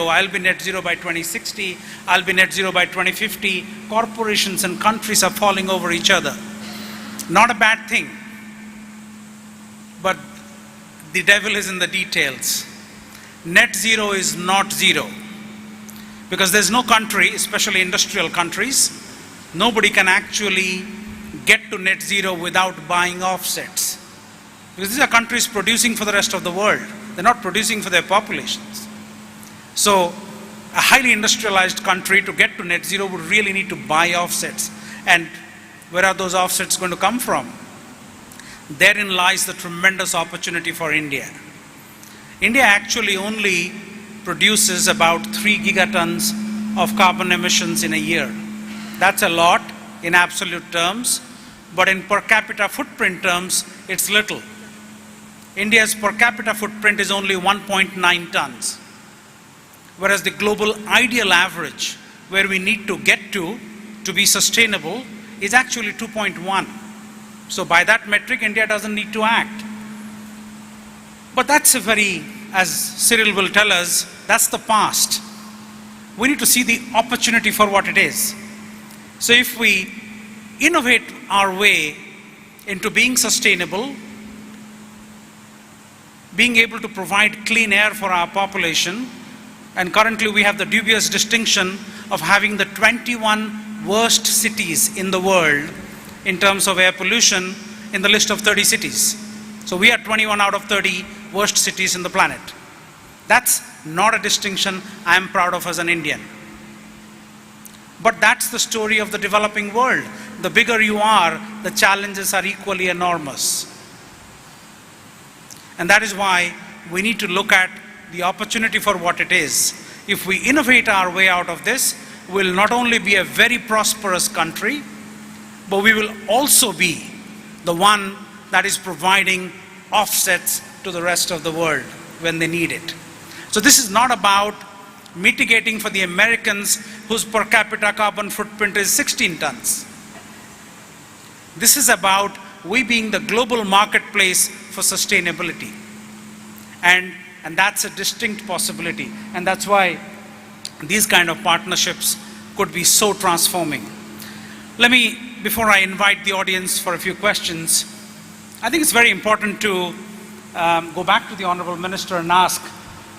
I'll be net zero by 2060, I'll be net zero by 2050. Corporations and countries are falling over each other. Not a bad thing, but the devil is in the details. Net zero is not zero, because there's no country, especially industrial countries, nobody can actually get to net zero without buying offsets. Because these are countries producing for the rest of the world. They're not producing for their populations. So a highly industrialized country to get to net zero would really need to buy offsets. And where are those offsets going to come from? Therein lies the tremendous opportunity for India. India actually only produces about 3 gigatons of carbon emissions in a year. That's a lot in absolute terms, but in per capita footprint terms, it's little. India's per capita footprint is only 1.9 tons, whereas the global ideal average, where we need to get to be sustainable, is actually 2.1. So by that metric, India doesn't need to act. But that's a very, as Cyril will tell us, that's the past. We need to see the opportunity for what it is. So if we innovate our way into being sustainable, being able to provide clean air for our population, and currently we have the dubious distinction of having the 21 worst cities in the world in terms of air pollution in the list of 30 cities. So we are 21 out of 30 worst cities in the planet. That's not a distinction I am proud of as an Indian. But that's the story of the developing world. The bigger you are, the challenges are equally enormous. And that is why we need to look at the opportunity for what it is. If we innovate our way out of this, we'll not only be a very prosperous country, but we will also be the one that is providing offsets to the rest of the world when they need it. So this is not about mitigating for the Americans whose per capita carbon footprint is 16 tons. This is about we being the global marketplace for sustainability. And that's a distinct possibility. And that's why these kind of partnerships could be so transforming. Let me, before I invite the audience for a few questions, I think it's very important to go back to the Honorable Minister and ask,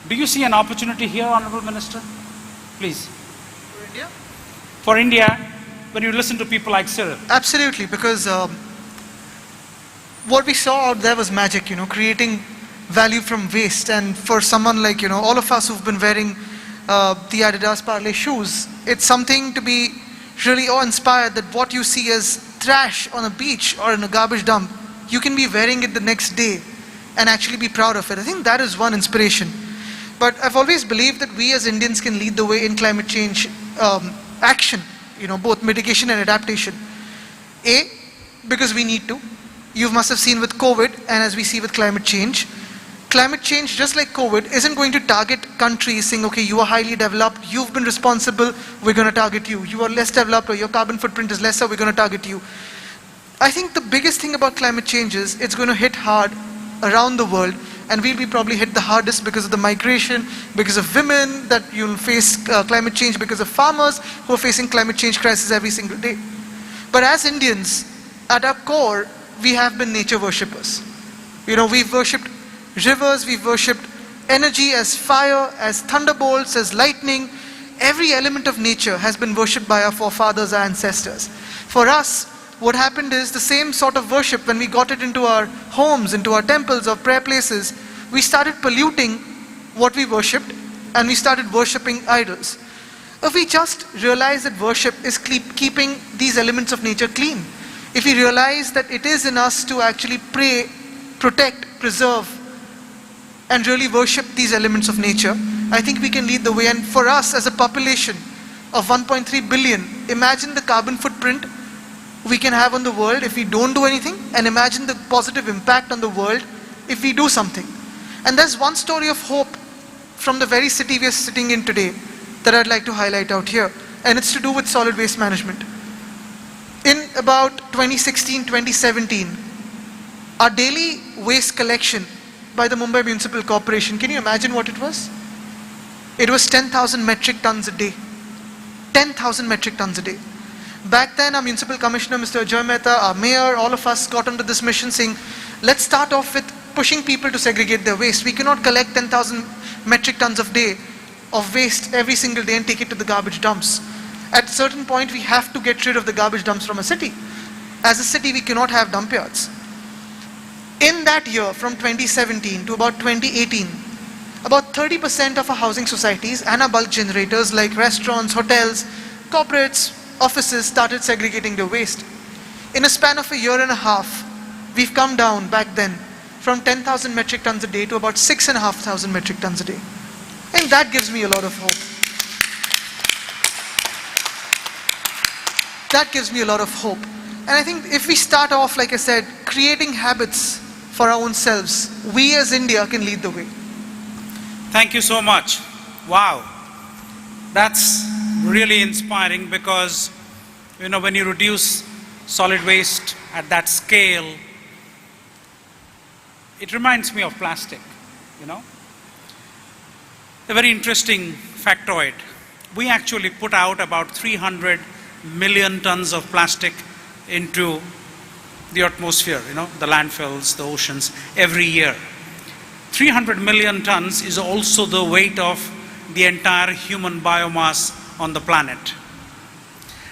do you see an opportunity here, Honorable Minister? Please. For India? For India, when you listen to people like Cyril. Absolutely, because what we saw out there was magic, creating value from waste. And for someone like, all of us who've been wearing the Adidas Parley shoes, it's something to be really awe-inspired that what you see as trash on a beach or in a garbage dump, you can be wearing it the next day and actually be proud of it. I think that is one inspiration. But I've always believed that we as Indians can lead the way in climate change action, both mitigation and adaptation. A, because we need to. You must have seen with COVID, and as we see with climate change, just like COVID, isn't going to target countries saying, okay, you are highly developed, you've been responsible, we're going to target you. You are less developed or your carbon footprint is lesser, we're going to target you. I think the biggest thing about climate change is it's going to hit hard around the world, and we'll be probably hit the hardest because of the migration, because of women that you'll face climate change, because of farmers who are facing climate change crisis every single day. But as Indians, at our core, we have been nature worshippers. We've worshipped rivers, we've worshipped energy as fire, as thunderbolts, as lightning. Every element of nature has been worshipped by our forefathers, our ancestors. For us, what happened is the same sort of worship when we got it into our homes, into our temples or prayer places, we started polluting what we worshipped and we started worshipping idols. If we just realize that worship is keeping these elements of nature clean, if we realize that it is in us to actually pray, protect, preserve, and really worship these elements of nature, I think we can lead the way. And for us as a population of 1.3 billion, imagine the carbon footprint we can have on the world if we don't do anything, and imagine the positive impact on the world if we do something. And there's one story of hope from the very city we are sitting in today that I'd like to highlight out here, and it's to do with solid waste management. In about 2016, 2017, our daily waste collection by the Mumbai Municipal Corporation, can you imagine what it was? It was 10,000 metric tons a day. 10,000 metric tons a day. Back then, our Municipal Commissioner, Mr. Ajay Mehta, our Mayor, all of us got onto this mission saying, let's start off with pushing people to segregate their waste. We cannot collect 10,000 metric tons of waste every single day and take it to the garbage dumps. At a certain point, we have to get rid of the garbage dumps from a city. As a city, we cannot have dump yards. In that year, from 2017 to about 2018, about 30% of our housing societies and our bulk generators like restaurants, hotels, corporates, offices started segregating their waste. In a span of a year and a half, we've come down back then from 10,000 metric tons a day to about 6,500 metric tons a day. And that gives me a lot of hope. That gives me a lot of hope. And I think if we start off, like I said, creating habits for our own selves, we as India can lead the way. Thank you so much. Wow. That's really inspiring because, when you reduce solid waste at that scale, it reminds me of plastic, A very interesting factoid. We actually put out about 300 million tons of plastic into the atmosphere, the landfills, the oceans, every year. 300 million tons is also the weight of the entire human biomass on the planet.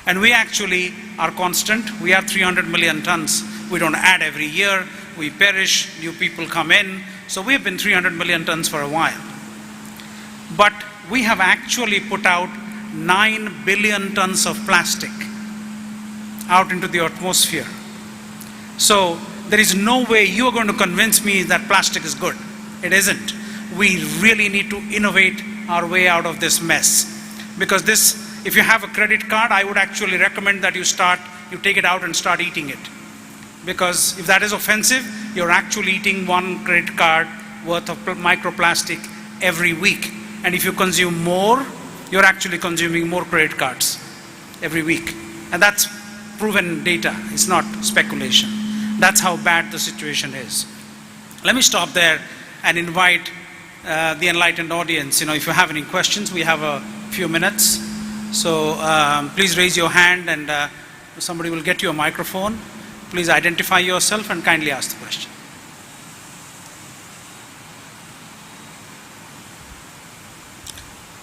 And we actually are constant. We are 300 million tons. We don't add every year. We perish, new people come in. So we have been 300 million tons for a while. But we have actually put out 9 billion tons of plastic out into the atmosphere. So there is no way you are going to convince me that plastic is good. It isn't. We really need to innovate our way out of this mess. Because if you have a credit card, I would actually recommend that you take it out and start eating it. Because if that is offensive, you're actually eating one credit card worth of microplastic every week. And if you consume more, you're actually consuming more credit cards every week. And that's proven data. It's not speculation. That's how bad the situation is. Let me stop there and invite the enlightened audience. If you have any questions, we have a few minutes. So please raise your hand and somebody will get you a microphone. Please identify yourself and kindly ask the question.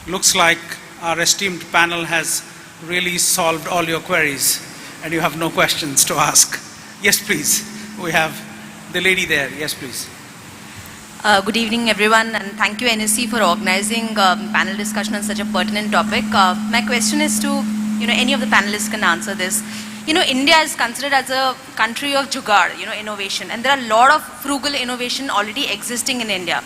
looks like our esteemed panel has really solved all your queries and you have no questions to ask. Yes, please. We have the lady there. Yes, please. Good evening, everyone, and thank you, NSE, for organizing panel discussion on such a pertinent topic. My question is to, any of the panelists can answer this. India is considered as a country of jugaad, innovation, and there are a lot of frugal innovation already existing in India.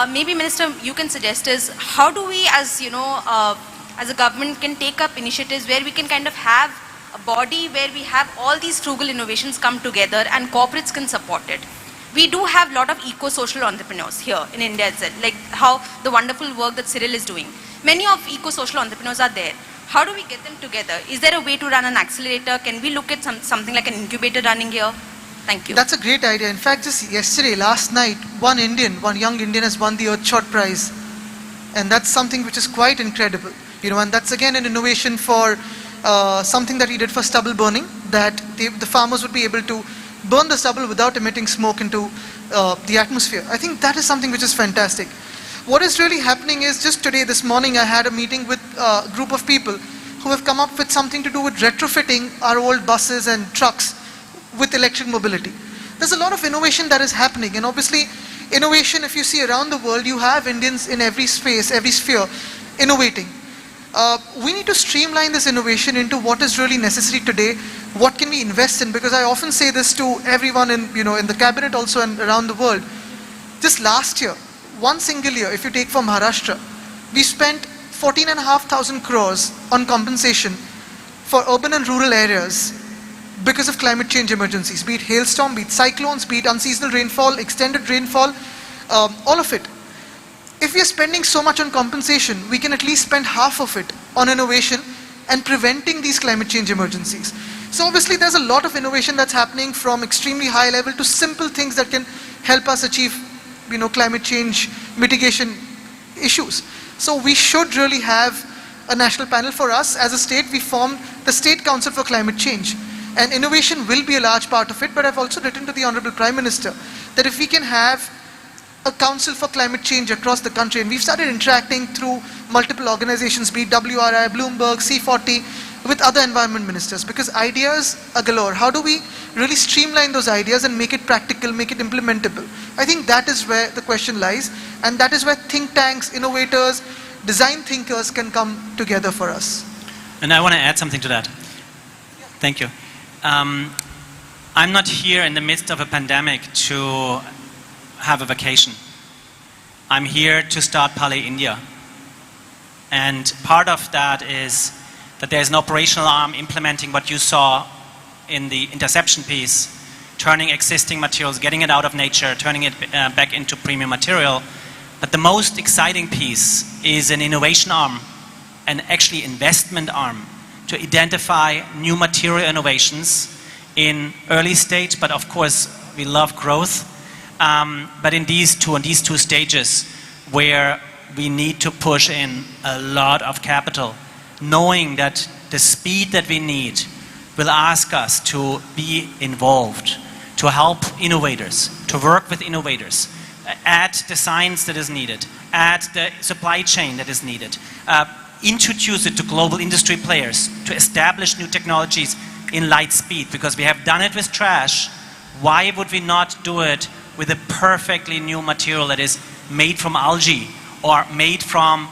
Maybe, Minister, you can suggest is how do we, as a government, can take up initiatives where we can kind of have a body where we have all these frugal innovations come together and corporates can support it. We do have a lot of eco-social entrepreneurs here in India itself, like how the wonderful work that Cyril is doing. Many of eco-social entrepreneurs are there. How do we get them together? Is there a way to run an accelerator? Can we look at something like an incubator running here? Thank you. That's a great idea. In fact, just yesterday, last night, one young Indian has won the Earthshot Prize. And that's something which is quite incredible. And that's again an innovation for something that he did for stubble burning, that the farmers would be able to burn the stubble without emitting smoke into the atmosphere. I think that is something which is fantastic. What is really happening is just today, this morning, I had a meeting with a group of people who have come up with something to do with retrofitting our old buses and trucks with electric mobility. There's a lot of innovation that is happening, and obviously innovation, if you see around the world, you have Indians in every space, every sphere, innovating. We need to streamline this innovation into what is really necessary today. What can we invest in? Because I often say this to everyone in the cabinet also and around the world. Just last year, one single year, if you take for Maharashtra, we spent 14,500 crores on compensation for urban and rural areas because of climate change emergencies, be it hailstorm, be it cyclones, be it unseasonal rainfall, extended rainfall, all of it. If we are spending so much on compensation, we can at least spend half of it on innovation and preventing these climate change emergencies. So obviously there's a lot of innovation that's happening, from extremely high level to simple things that can help us achieve climate change mitigation issues. So we should really have a national panel. For us as a state, we formed the State Council for Climate Change, and innovation will be a large part of it. But I've also written to the Honorable Prime Minister that if we can have a council for climate change across the country, and we've started interacting through multiple organizations, be it WRI, Bloomberg, C40, with other environment ministers, because ideas are galore. How do we really streamline those ideas and make it practical, make it implementable? I think that is where the question lies, and that is where think tanks, innovators, design thinkers can come together for us. And I want to add something to that. Thank you. I'm not here in the midst of a pandemic to have a vacation. I'm here to start Pale India. And part of that is that there's an operational arm implementing what you saw in the interception piece, turning existing materials, getting it out of nature, turning it back into premium material. But the most exciting piece is an innovation arm, an actually investment arm, to identify new material innovations in early stage, but of course we love growth. But in these two stages where we need to push in a lot of capital, knowing that the speed that we need will ask us to be involved, to help innovators, to work with innovators, add the science that is needed, add the supply chain that is needed, introduce it to global industry players, to establish new technologies in light speed, because we have done it with trash. Why would we not do it with a perfectly new material that is made from algae or made from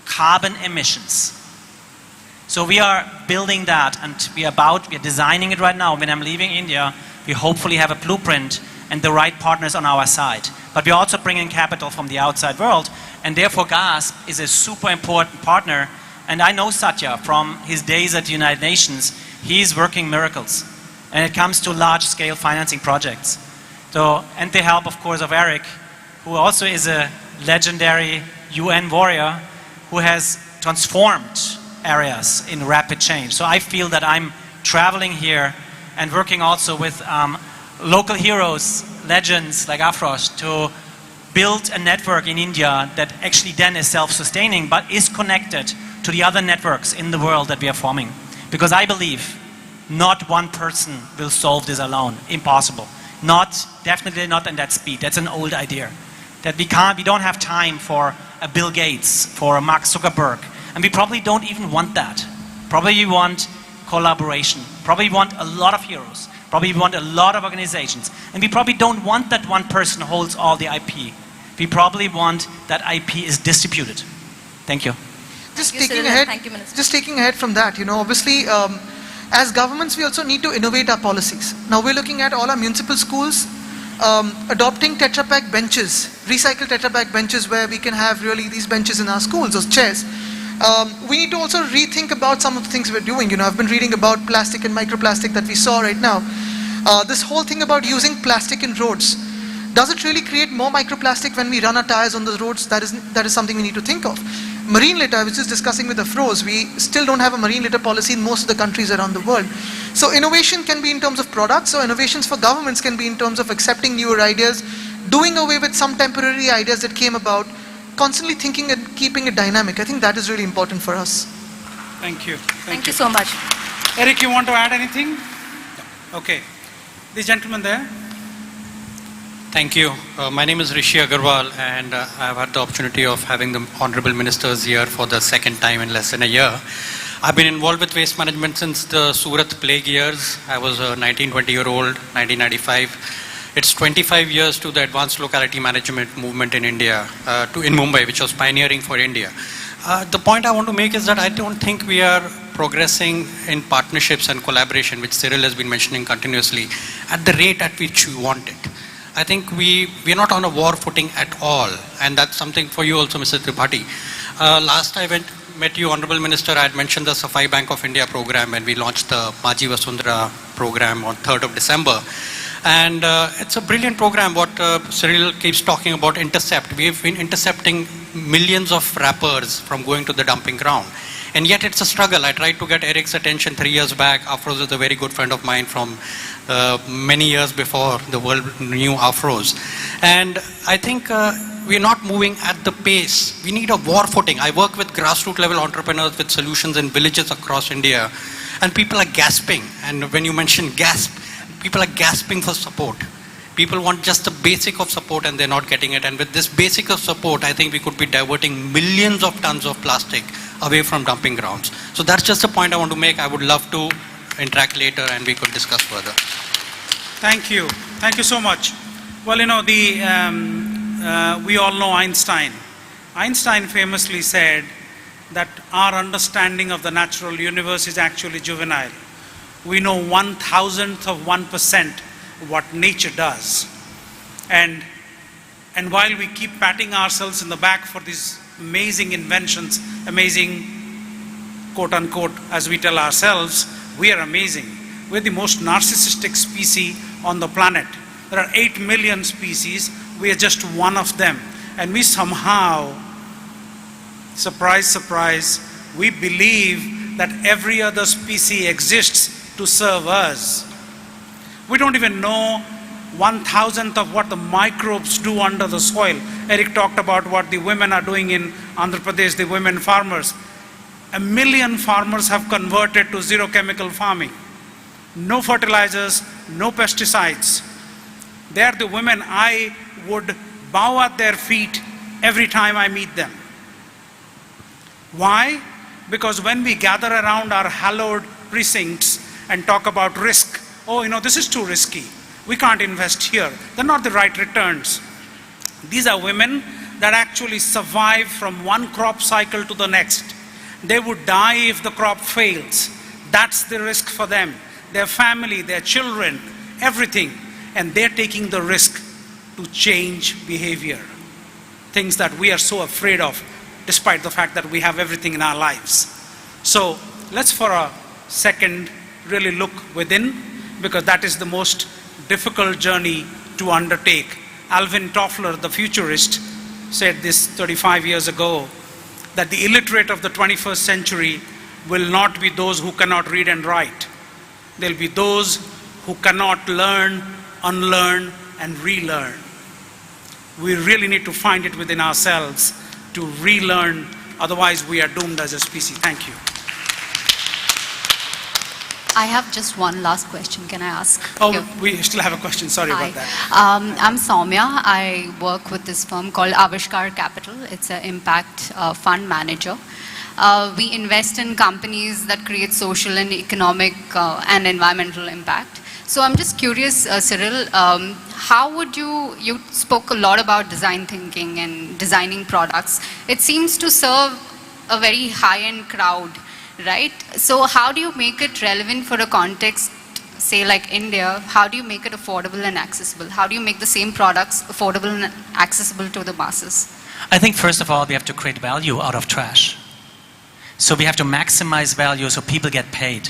carbon emissions? So we are building that, and we are designing it right now. When I'm leaving India, we hopefully have a blueprint and the right partners on our side. But we're also bringing capital from the outside world, and therefore GASP is a super important partner. And I know Satya from his days at the United Nations. He's working miracles, and it comes to large-scale financing projects. So, and the help, of course, of Eric, who also is a legendary UN warrior who has transformed areas in rapid change. So I feel that I'm traveling here and working also with local heroes, legends like Afrosh, to build a network in India that actually then is self-sustaining but is connected to the other networks in the world that we are forming. Because I believe not one person will solve this alone. Impossible. Definitely not in that speed. That's an old idea. That we don't have time for a Bill Gates, for a Mark Zuckerberg. And we probably don't even want that. Probably we want collaboration. Probably we want a lot of heroes. Probably we want a lot of organizations. And we probably don't want that one person holds all the IP. We probably want that IP is distributed. Thank you. Just Thank you, taking Cyril, ahead, thank you, Minister. just taking ahead from that, obviously, as governments, we also need to innovate our policies. Now we're looking at all our municipal schools adopting Tetra Pak benches, recycled Tetra Pak benches, where we can have really these benches in our schools, those chairs. We need to also rethink about some of the things we're doing. I've been reading about plastic and microplastic that we saw right now. This whole thing about using plastic in roads, does it really create more microplastic when we run our tires on the roads? That is something we need to think of. Marine litter, I was just discussing with the Afros, we still don't have a marine litter policy in most of the countries around the world. So innovation can be in terms of products, so innovations for governments can be in terms of accepting newer ideas, doing away with some temporary ideas that came about, constantly thinking and keeping it dynamic. I think that is really important for us. Thank you. Thank you so much. Eric, you want to add anything? Okay. The gentleman there. Thank you. My name is Rishi Agarwal, and I've had the opportunity of having the honorable ministers here for the second time in less than a year. I've been involved with waste management since the Surat plague years. I was a 19-20-year-old, 1995. It's 25 years to the advanced locality management movement in India, in Mumbai, which was pioneering for India. The point I want to make is that I don't think we are progressing in partnerships and collaboration, which Cyril has been mentioning continuously, at the rate at which we want it. I think we're not on a war footing at all, and that's something for you also, Mr. Tripathi. Last I met you, Honorable Minister, I had mentioned the Safai Bank of India program, and we launched the Maji Vasundhara program on 3rd of December. And it's a brilliant program, what Cyril keeps talking about, intercept. We've been intercepting millions of wrappers from going to the dumping ground. And yet it's a struggle. I tried to get Eric's attention 3 years back. Afros is a very good friend of mine from many years before the world knew Afros. And I think we're not moving at the pace. We need a war footing. I work with grassroots level entrepreneurs with solutions in villages across India, and people are gasping. And when you mention gasp, people are gasping for support. People want just the basic of support and they're not getting it. And with this basic of support, I think we could be diverting millions of tons of plastic away from dumping grounds. So that's just a point I want to make. I would love to interact later and we could discuss further. Thank you. Thank you so much. Well, we all know Einstein. Einstein famously said that our understanding of the natural universe is actually juvenile. We know 1,000th of 1% what nature does. And while we keep patting ourselves in the back for these amazing inventions, amazing quote unquote, as we tell ourselves, we are amazing. We're the most narcissistic species on the planet. There are 8 million species, we are just one of them. And we somehow, surprise, surprise, we believe that every other species exists to serve us. We don't even know 1,000th of what the microbes do under the soil. Eric talked about what the women are doing in Andhra Pradesh, the women farmers. 1 million farmers have converted to zero chemical farming. No fertilizers, no pesticides. They are the women I would bow at their feet every time I meet them. Why? Because when we gather around our hallowed precincts and talk about risk, this is too risky. We can't invest here. They're not the right returns. These are women that actually survive from one crop cycle to the next. They would die if the crop fails. That's the risk for them. Their family, their children, everything. And they're taking the risk to change behavior. Things that we are so afraid of, despite the fact that we have everything in our lives. So let's for a second really look within, because that is the most difficult journey to undertake. Alvin Toffler, the futurist, said this 35 years ago, that the illiterate of the 21st century will not be those who cannot read and write. They'll be those who cannot learn, unlearn, and relearn. We really need to find it within ourselves to relearn, otherwise we are doomed as a species. Thank you. I have just one last question. Can I ask? Oh, you? we still have a question. Sorry Hi. about that. I'm Soumya. I work with this firm called Avishkar Capital. It's an impact fund manager. We invest in companies that create social and economic and environmental impact. So I'm just curious, Cyril, how would you spoke a lot about design thinking and designing products. It seems to serve a very high-end crowd, right? So how do you make it relevant for a context, say like India? How do you make it affordable and accessible? How do you make the same products affordable and accessible to the masses? I think first of all, we have to create value out of trash. So we have to maximize value so people get paid.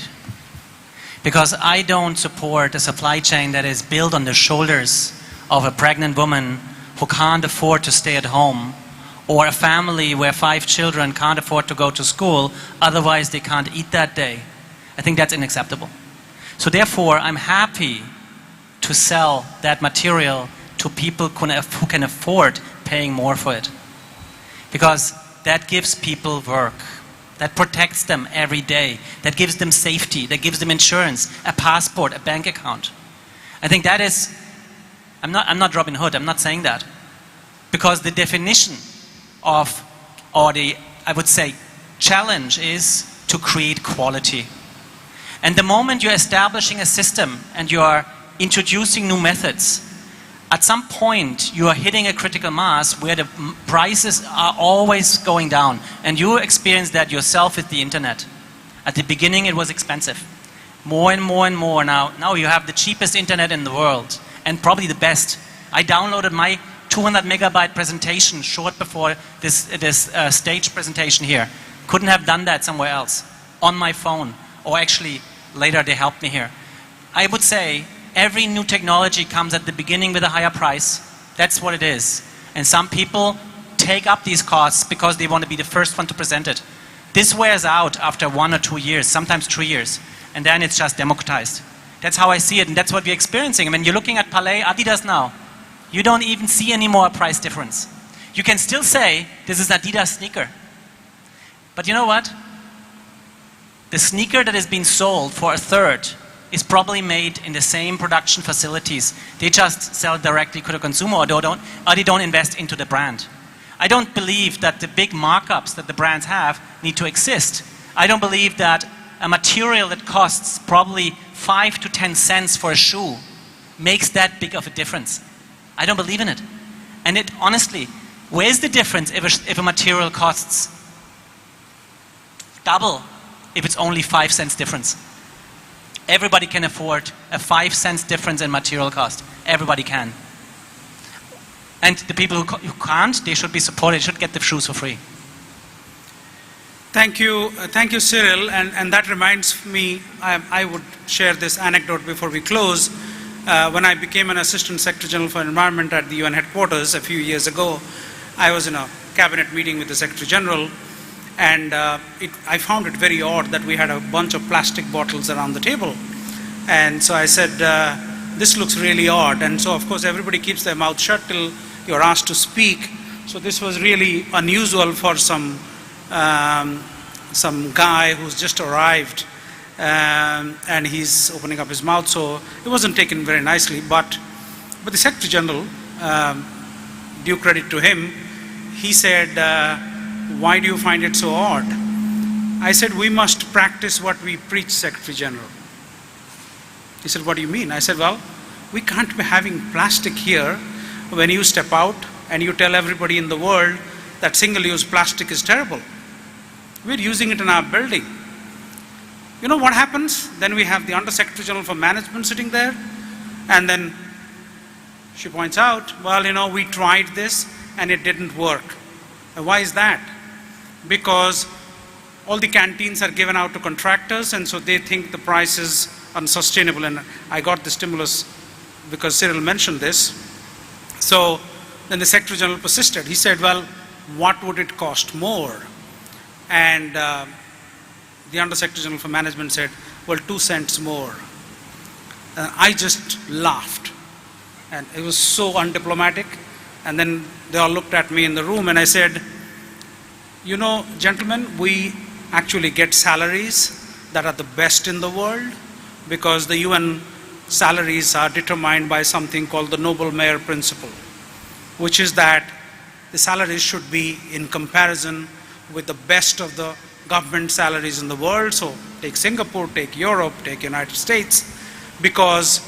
Because I don't support a supply chain that is built on the shoulders of a pregnant woman who can't afford to stay at home, or a family where 5 children can't afford to go to school, otherwise they can't eat that day. I think that's unacceptable. So therefore, I'm happy to sell that material to people who can afford paying more for it. Because that gives people work. That protects them every day. That gives them safety. That gives them insurance, a passport, a bank account. I think that is, I'm not Robin Hood, I'm not saying that. Because the definition of, or the, I would say, challenge is to create quality. And the moment you're establishing a system and you are introducing new methods, at some point you are hitting a critical mass where the prices are always going down. And you experience that yourself with the internet. At the beginning it was expensive. More and more and more now. Now you have the cheapest internet in the world and probably the best. I downloaded my 200 megabyte presentation short before this stage presentation here. Couldn't have done that somewhere else. On my phone. Or actually later they helped me here. I would say every new technology comes at the beginning with a higher price. That's what it is. And some people take up these costs because they want to be the first one to present it. This wears out after 1 or 2 years, sometimes 3 years. And then it's just democratized. That's how I see it, and that's what we're experiencing. I mean, you're looking at Palais, Adidas now. You don't even see any more price difference. You can still say, this is Adidas sneaker. But you know what? The sneaker that is being sold for a third is probably made in the same production facilities. They just sell directly to the consumer, or they don't invest into the brand. I don't believe that the big markups that the brands have need to exist. I don't believe that a material that costs probably 5 to 10 cents for a shoe makes that big of a difference. I don't believe in it. And it honestly, where's the difference if a material costs double if it's only 5 cents difference? Everybody can afford a 5 cents difference in material cost. Everybody can. And the people who can't, they should be supported, they should get the shoes for free. Thank you, Cyril. And that reminds me, I would share this anecdote before we close. When I became an Assistant Secretary General for Environment at the UN headquarters a few years ago, I was in a cabinet meeting with the Secretary General, and I found it very odd that we had a bunch of plastic bottles around the table. And so I said, this looks really odd. And so of course everybody keeps their mouth shut till you're asked to speak. So this was really unusual for some guy who's just arrived. And he's opening up his mouth, so it wasn't taken very nicely. But the Secretary General, due credit to him, he said, why do you find it so odd? I said, we must practice what we preach, Secretary General. He said, what do you mean? I said, well, we can't be having plastic here when you step out and you tell everybody in the world that single-use plastic is terrible. We're using it in our building. You know what happens? Then we have the Under-Secretary General for Management sitting there, and then she points out, well, you know, we tried this and it didn't work. And why is that? Because all the canteens are given out to contractors, and so they think the price is unsustainable. And I got the stimulus because Cyril mentioned this. So then the Secretary General persisted. He said, well, what would it cost more? And the Under-Secretary General for Management said, well, 2 cents more. I just laughed. And it was so undiplomatic. And then they all looked at me in the room, and I said, you know, gentlemen, we actually get salaries that are the best in the world. because the UN salaries are determined by something called the Noble Mayor Principle, which is that the salaries should be in comparison with the best of the government salaries in the world. So take Singapore, take Europe, take United States, because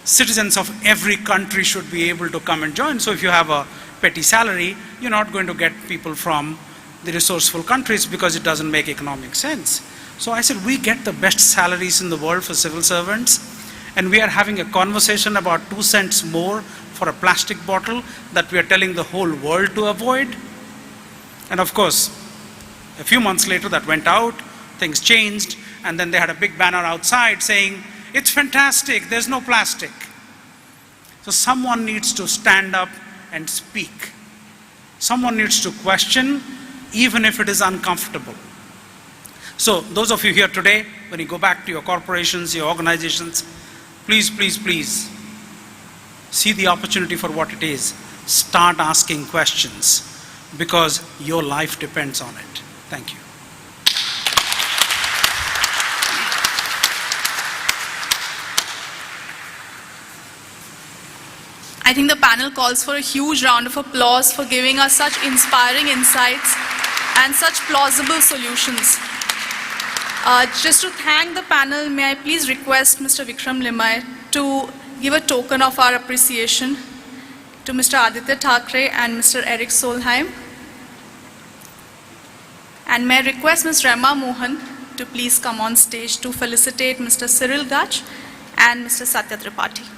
citizens of every country should be able to come and join. So if you have a petty salary, you're not going to get people from the resourceful countries because it doesn't make economic sense. So I said, we get the best salaries in the world for civil servants, and we are having a conversation about 2 cents more for a plastic bottle that we are telling the whole world to avoid. And of course, a few months later that went out, things changed, and then they had a big banner outside saying, it's fantastic, there's no plastic. So someone needs to stand up and speak. Someone needs to question, even if it is uncomfortable. So those of you here today, when you go back to your corporations, your organizations, please, please, please, see the opportunity for what it is. Start asking questions, because your life depends on it. Thank you. I think the panel calls for a huge round of applause for giving us such inspiring insights and such plausible solutions. Just to thank the panel, may I please request Mr. Vikram Limai to give a token of our appreciation to Mr. Aditya Thackeray and Mr. Eric Solheim. And may I request Ms. Rema Mohan to please come on stage to felicitate Mr. Cyril Gach and Mr. Satya Tripathi.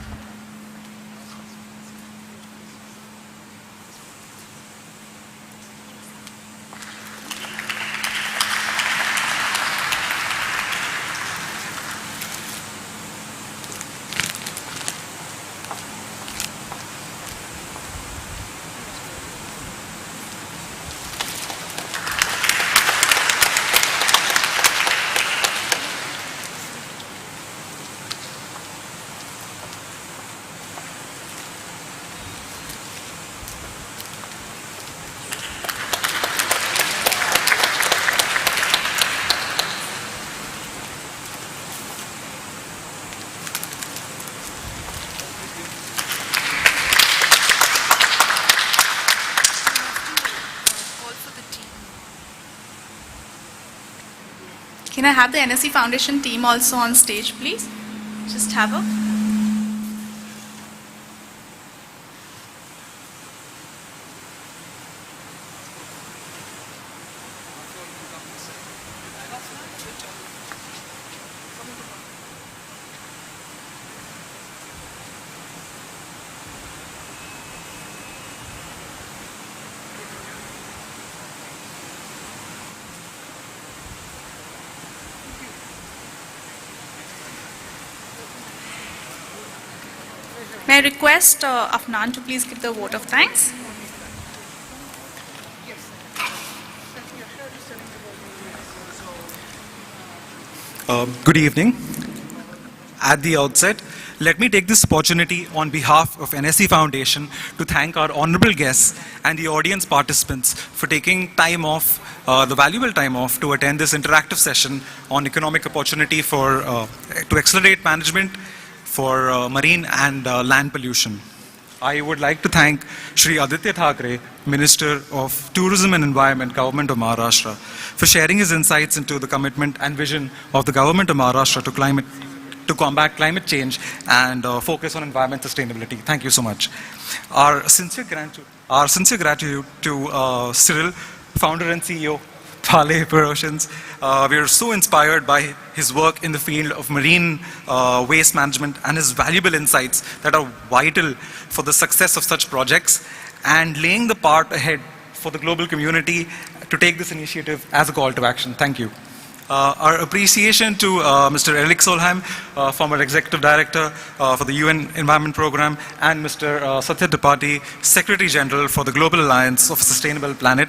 Can I have the NSE Foundation team also on stage, please? Just have a... May I request Afnan to please give the vote of thanks? Good evening. At the outset, let me take this opportunity on behalf of NSE Foundation to thank our honorable guests and the audience participants for taking time off, the valuable time off, to attend this interactive session on economic opportunity to accelerate management for marine and land pollution. I would like to thank Shri Aditya Thackeray, Minister of Tourism and Environment, Government of Maharashtra, for sharing his insights into the commitment and vision of the Government of Maharashtra to combat climate change and focus on environment sustainability. Thank you so much. Our sincere gratitude to Cyril, founder and CEO, Repurpose. We are so inspired by his work in the field of marine waste management and his valuable insights that are vital for the success of such projects and laying the path ahead for the global community to take this initiative as a call to action. Thank you. Our appreciation to Mr. Eric Solheim, former Executive Director for the UN Environment Program, and Mr. Satya Tripathi, Secretary General for the Global Alliance of a Sustainable Planet,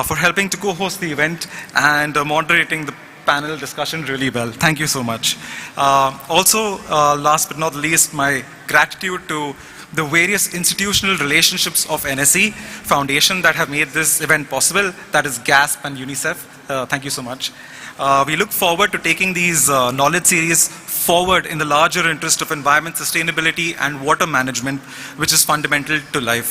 for helping to co-host the event and moderating the panel discussion really well. Thank you so much. Also, last but not least, my gratitude to the various institutional relationships of NSE Foundation that have made this event possible, that is GASP and UNICEF. Thank you so much. We look forward to taking these knowledge series forward in the larger interest of environment sustainability and water management, which is fundamental to life.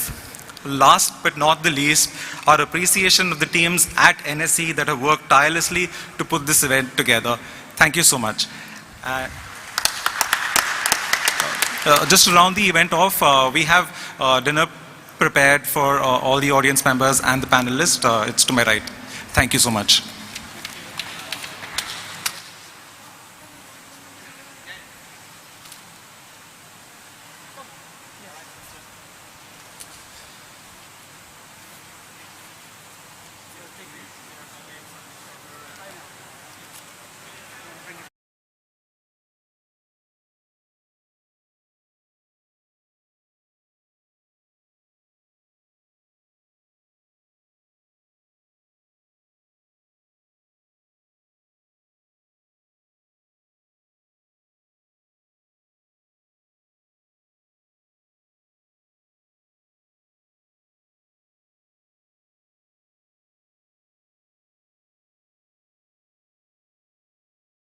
Last but not the least, our appreciation of the teams at NSE that have worked tirelessly to put this event together. Thank you so much. Just to round the event off, we have dinner prepared for all the audience members and the panelists. It's to my right. Thank you so much.